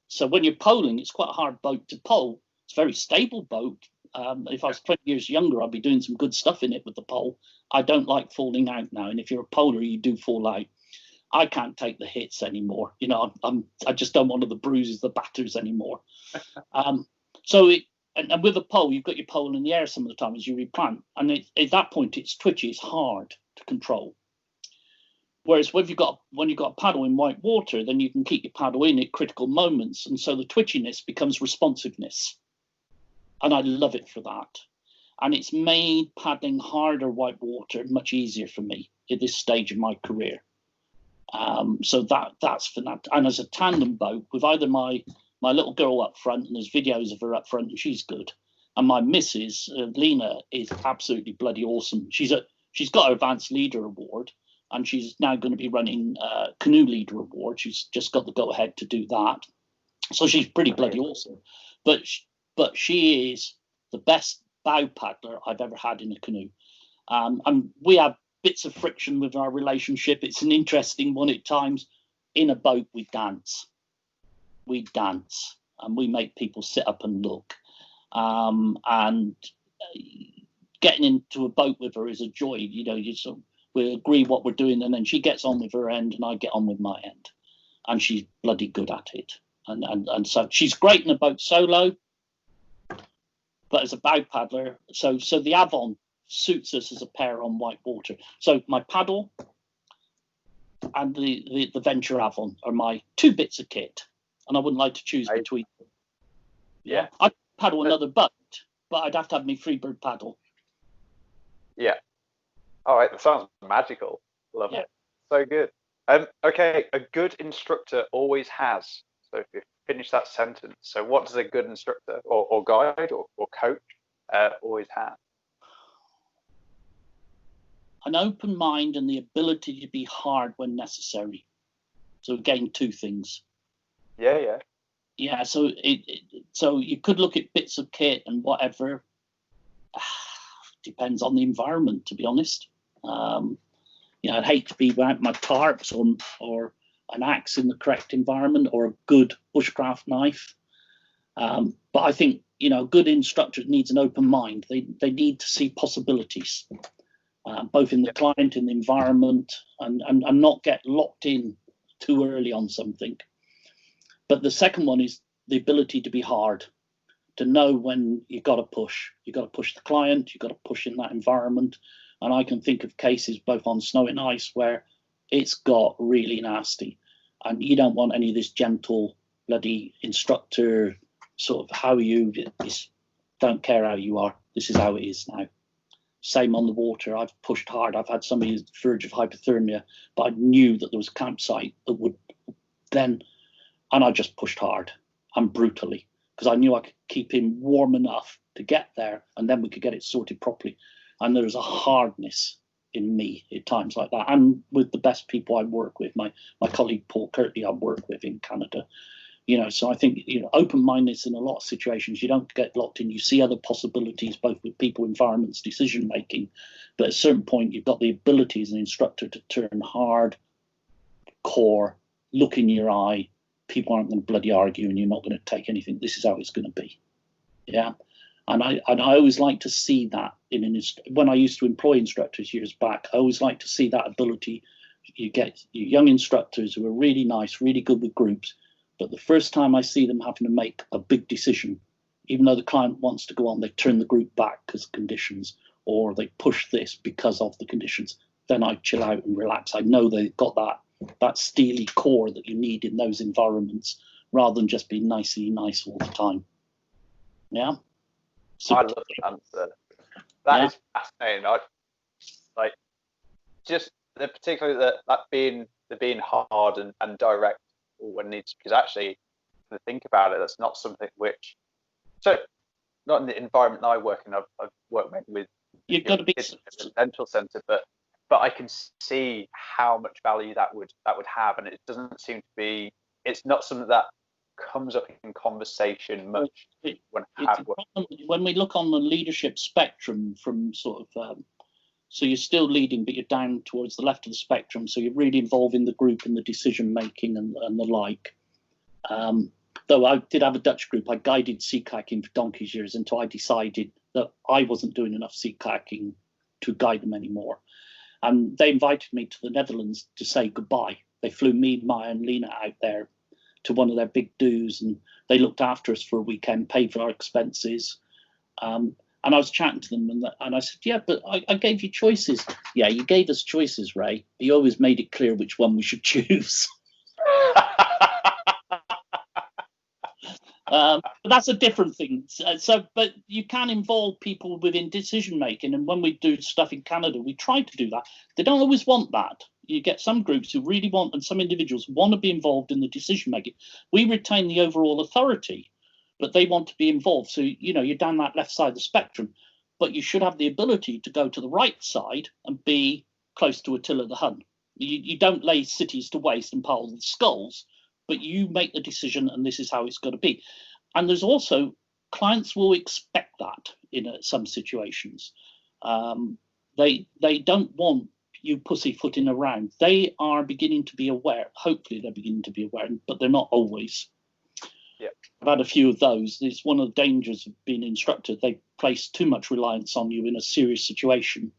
so when you're poling, it's quite a hard boat to pole. It's a very stable boat. If I was 20 years younger, I'd be doing some good stuff in it with the pole. I don't like falling out now, and if you're a poler, you do fall out. I can't take the hits anymore. I just don't want the bruises, the batters anymore. And with a pole, you've got your pole in the air some of the time as you replant, and at that point, it's twitchy, it's hard to control. Whereas when you've got a paddle in white water, then you can keep your paddle in at critical moments, and so the twitchiness becomes responsiveness, and I love it for that. And it's made paddling harder white water much easier for me at this stage of my career. So that's for that. And as a tandem boat with either my little girl up front, and there's videos of her up front, and she's good, and my missus Lena is absolutely bloody awesome. She's got her Advanced Leader Award, and she's now going to be running Canoe Leader Award. She's just got the go-ahead to do that. So she's pretty bloody awesome. But she is the best bow paddler I've ever had in a canoe. And we have bits of friction with our relationship. It's an interesting one at times. In a boat, we dance. And we make people sit up and look. And getting into a boat with her is a joy. We agree what we're doing, and then she gets on with her end, and I get on with my end, and she's bloody good at it. And so she's great in a boat solo, but as a bow paddler, so the Avon suits us as a pair on white water. So my paddle and the Venture Avon are my two bits of kit, and I wouldn't like to choose between them. Yeah, I'd paddle another boat, but I'd have to have my Freebird paddle. Yeah. All right, that sounds magical. Love it. So good. Okay, a good instructor always has. So if you finish that sentence, so what does a good instructor or guide or coach always have? An open mind and the ability to be hard when necessary. So again, two things. Yeah. So so you could look at bits of kit and whatever. Depends on the environment, to be honest. I'd hate to be without my tarps or an axe in the correct environment, or a good bushcraft knife. But I think, a good instructor needs an open mind. They need to see possibilities, both in the client, in the environment, and not get locked in too early on something. But the second one is the ability to be hard, to know when you got to push. You got to push the client. You got to push in that environment. And I can think of cases both on snow and ice where it's got really nasty, and you don't want any of this gentle bloody instructor sort of how you don't care how you are. This is how it is now. Same on the water. I've pushed hard. I've had somebody on the verge of hypothermia, but I knew that there was a campsite that would then, and I just pushed hard and brutally because I knew I could keep him warm enough to get there, and then we could get it sorted properly. And there's a hardness in me at times like that, and with the best people I work with, my colleague Paul Kirtley I work with in Canada. So I think, open-mindedness in a lot of situations, you don't get locked in. You see other possibilities, both with people, environments, decision-making. But at a certain point, you've got the ability as an instructor to turn hard, core, look in your eye. People aren't going to bloody argue, and you're not going to take anything. This is how it's going to be. Yeah. And I always like to see that when I used to employ instructors years back, I always like to see that ability. You get your young instructors who are really nice, really good with groups. But the first time I see them having to make a big decision, even though the client wants to go on, they turn the group back because of conditions, or they push this because of the conditions. Then I chill out and relax. I know they've got that steely core that you need in those environments, rather than just being nicey nice all the time. Yeah. I love the answer. That is fascinating. Particularly that being hard and direct when needs, because actually, to think about it, that's not something which, so not in the environment I work in. I've worked maybe with you've got to be kids in a residential centre, but I can see how much value that would have, and it doesn't seem to be. It's not something that comes up in conversation much when we look on the leadership spectrum from sort of. So you're still leading, but you're down towards the left of the spectrum. So you're really involving the group in the decision making and the like. Though I did have a Dutch group, I guided sea kayaking for donkey's years until I decided that I wasn't doing enough sea kayaking to guide them anymore. And they invited me to the Netherlands to say goodbye. They flew me, Maya, and Lena out there to one of their big do's, and they looked after us for a weekend, paid for our expenses. And I was chatting to them, and I said, yeah, but I gave you choices. Yeah, you gave us choices, Ray. You always made it clear which one we should choose. But that's a different thing. But you can involve people within decision making. And when we do stuff in Canada, we try to do that. They don't always want that. You get some groups who really want, and some individuals want to be involved in the decision making. We retain the overall authority, but they want to be involved. So, you're down that left side of the spectrum, but you should have the ability to go to the right side and be close to Attila the Hun. You don't lay cities to waste and piles of skulls, but you make the decision, and this is how it's got to be. And there's also, clients will expect that in some situations. They don't want you pussyfooting around. They are beginning to be aware. Hopefully they're beginning to be aware, but they're not always. Yeah. I've had a few of those. It's one of the dangers of being an instructor. They place too much reliance on you in a serious situation.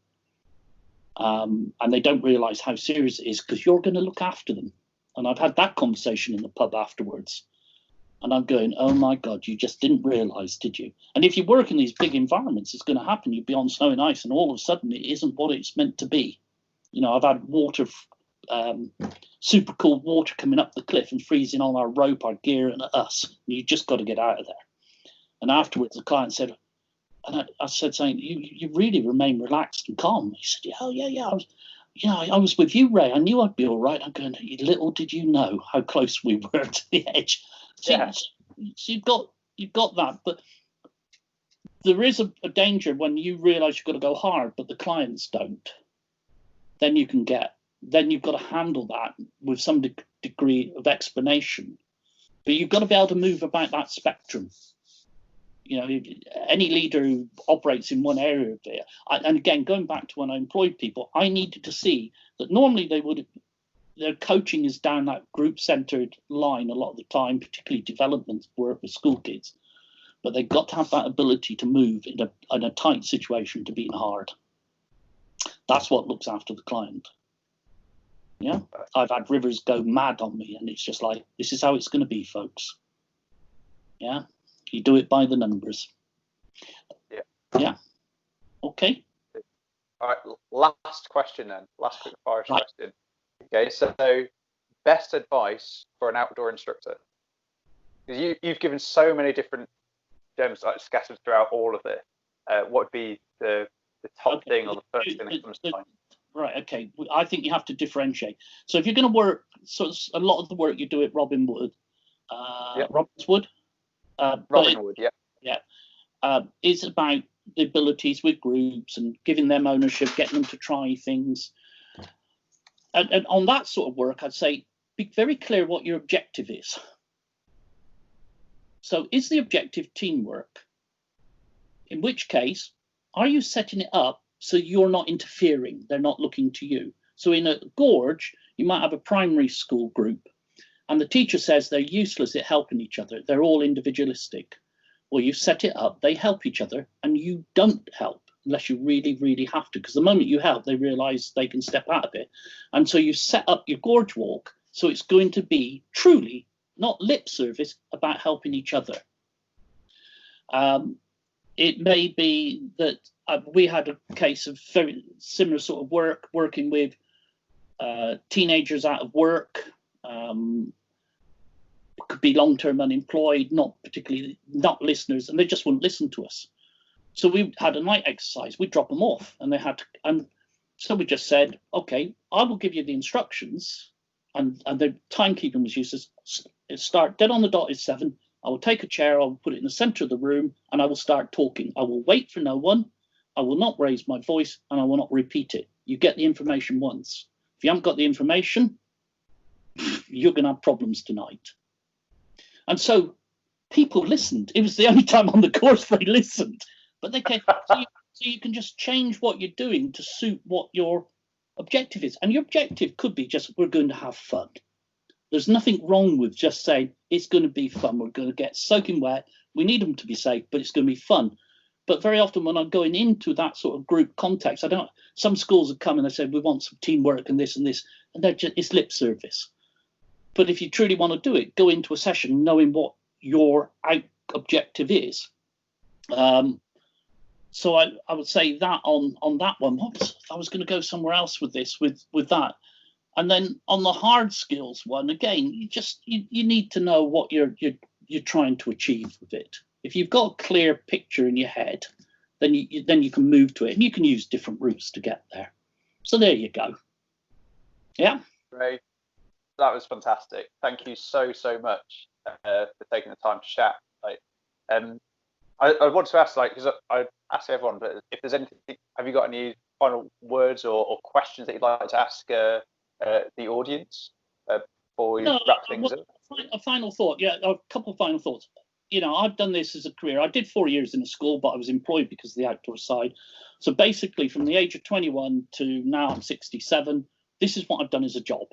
And they don't realise how serious it is because you're going to look after them. And I've had that conversation in the pub afterwards. And I'm going, oh my God, you just didn't realise, did you? And if you work in these big environments, it's going to happen. You'll be on snow and ice, and all of a sudden it isn't what it's meant to be. I've had water, super cold water coming up the cliff and freezing on our rope, our gear, and us. And you just got to get out of there. And afterwards, the client said, and I said something, you really remain relaxed and calm. He said, yeah. I was with you, Ray. I knew I'd be all right. I'm going, little did you know how close we were to the edge. So you've got that, but there is a danger when you realise you've got to go hard, but the clients don't. Then you've got to handle that with some degree of explanation. But you've got to be able to move about that spectrum. Any leader who operates in one area of it, and again, going back to when I employed people, I needed to see that normally their coaching is down that group-centered line a lot of the time, particularly development work with school kids. but they've got to have that ability to move in a tight situation to being hard. That's what looks after the client. Yeah, I've had rivers go mad on me, and it's just like, this is how it's going to be, folks. Yeah, you do it by the numbers. Yeah. Okay. All right, last question then. Last quick fire question. Okay, so best advice for an outdoor instructor? You've given so many different gems like scattered throughout all of it. What would be the top thing or the first thing that comes to mind? Right, okay. I think you have to differentiate. So if you're going to work, so a lot of the work you do at Robin Wood, Robbinswood, it's about the abilities with groups and giving them ownership, getting them to try things. And on that sort of work, I'd say be very clear what your objective is. So is the objective teamwork? In which case, are you setting it up so you're not interfering? They're not looking to you. So in a gorge, you might have a primary school group, and the teacher says they're useless at helping each other. They're all individualistic. Well, you set it up, they help each other, and you don't help unless you really, really have to, because the moment you help, they realize they can step out of it. And so you set up your gorge walk so it's going to be truly, not lip service, about helping each other. It may be that we had a case of very similar sort of work, working with teenagers out of work, could be long-term unemployed, not listeners, and they just wouldn't listen to us. So we had a night exercise. We drop them off, and they had to, and so we just said, okay, I will give you the instructions, and the timekeeping was used as start dead on the dot is 7. I will take a chair, I will put it in the center of the room, and I will start talking. I will wait for no one. I will not raise my voice, and I will not repeat it. You get the information once. If you haven't got the information, you're going to have problems tonight. And so people listened. It was the only time on the course they listened. But they came, so you can just change what you're doing to suit what your objective is. And your objective could be just, we're going to have fun. There's nothing wrong with just saying, it's going to be fun. We're going to get soaking wet. We need them to be safe, but it's going to be fun. But very often when I'm going into that sort of group context, some schools have come and they said, we want some teamwork and this, and they're just, it's lip service. But if you truly want to do it, go into a session knowing what your objective is. So I would say that on that one. I was going to go somewhere else with this, with that. And then on the hard skills one, again, you need to know what you're trying to achieve with it. If you've got a clear picture in your head, then you can move to it, and you can use different routes to get there. So there you go. Yeah. Great. That was fantastic. Thank you so much for taking the time to chat. I want to ask, because I ask everyone, but if there's anything, have you got any final words or questions that you'd like to ask the audience before we wrap things up? A final thought, a couple of final thoughts. I've done this as a career. I did 4 years in a school, but I was employed because of the outdoor side. So basically, from the age of 21 to now I'm 67, this is what I've done as a job.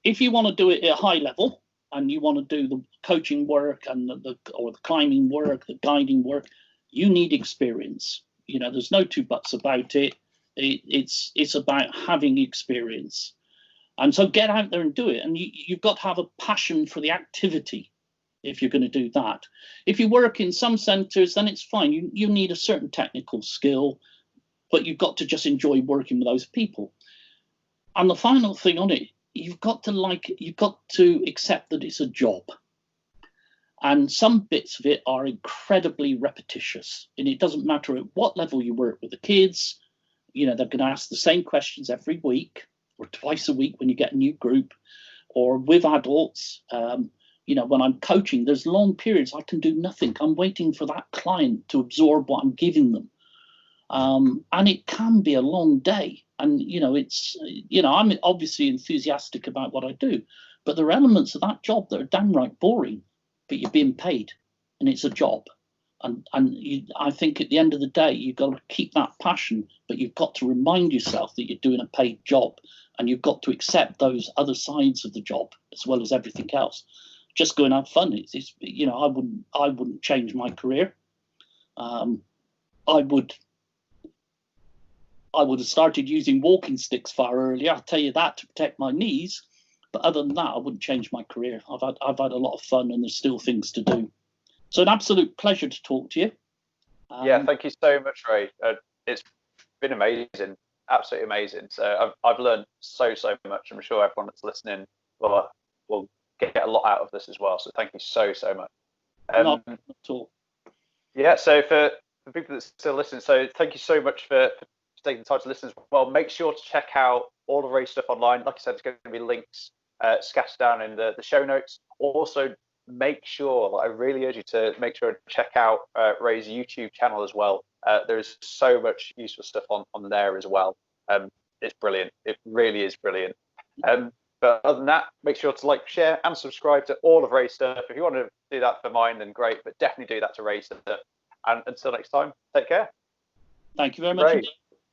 If you want to do it at a high level and you want to do the coaching work and the climbing work, the guiding work, you need experience. There's no two buts about it. It's about having experience. And so get out there and do it. And you've got to have a passion for the activity if you're going to do that. If you work in some centres, then it's fine. You need a certain technical skill, but you've got to just enjoy working with those people. And the final thing on it, you've got to like it. You've got to accept that it's a job. And some bits of it are incredibly repetitious. And it doesn't matter at what level you work with the kids. They're going to ask the same questions every week or twice a week when you get a new group, or with adults. When I'm coaching, there's long periods I can do nothing. I'm waiting for that client to absorb what I'm giving them. And it can be a long day. And, I'm obviously enthusiastic about what I do, but there are elements of that job that are downright boring, but you're being paid and it's a job. And I think at the end of the day, you've got to keep that passion, but you've got to remind yourself that you're doing a paid job, and you've got to accept those other sides of the job as well as everything else. just go and have fun. It's you know, I wouldn't change my career. I would have started using walking sticks far earlier. I'll tell you that, to protect my knees. But other than that, I wouldn't change my career. I've had a lot of fun, and there's still things to do. So an absolute pleasure to talk to you. Yeah, thank you so much, Ray. It's been amazing, absolutely amazing. So I've learned so much. I'm sure everyone that's listening will get a lot out of this as well. So thank you so much. Not at all. Yeah, so for people that still listen, so thank you so much for taking the time to listen as well. Make sure to check out all the Ray stuff online. Like I said, there's going to be links scattered down in the show notes. Also, make sure, I really urge you to make sure to check out Ray's YouTube channel as well. There's so much useful stuff on there as well. It's brilliant. It really is brilliant. But other than that, make sure to like, share, and subscribe to all of Ray's stuff. If you want to do that for mine, then great. But definitely do that to Ray's stuff. And until next time, take care. Thank you very much. Ray.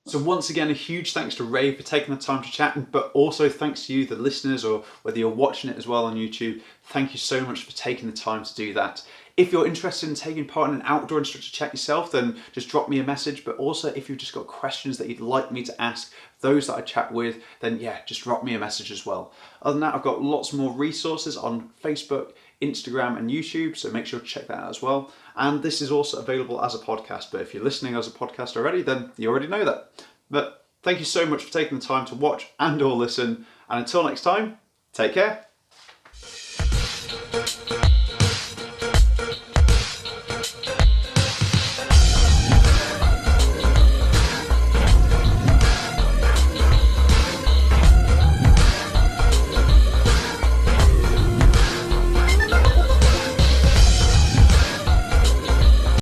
So once again, a huge thanks to Ray for taking the time to chat, but also thanks to you, the listeners, or whether you're watching it as well on YouTube. Thank you so much for taking the time to do that. If you're interested in taking part in an outdoor instructor chat yourself, then just drop me a message. But also, if you've just got questions that you'd like me to ask those that I chat with, then yeah, just drop me a message as well. Other than that, I've got lots more resources on Facebook, Instagram and YouTube, so make sure to check that out as well. And this is also available as a podcast, but if you're listening as a podcast already, then you already know that. But thank you so much for taking the time to watch and or listen, and until next time, take care.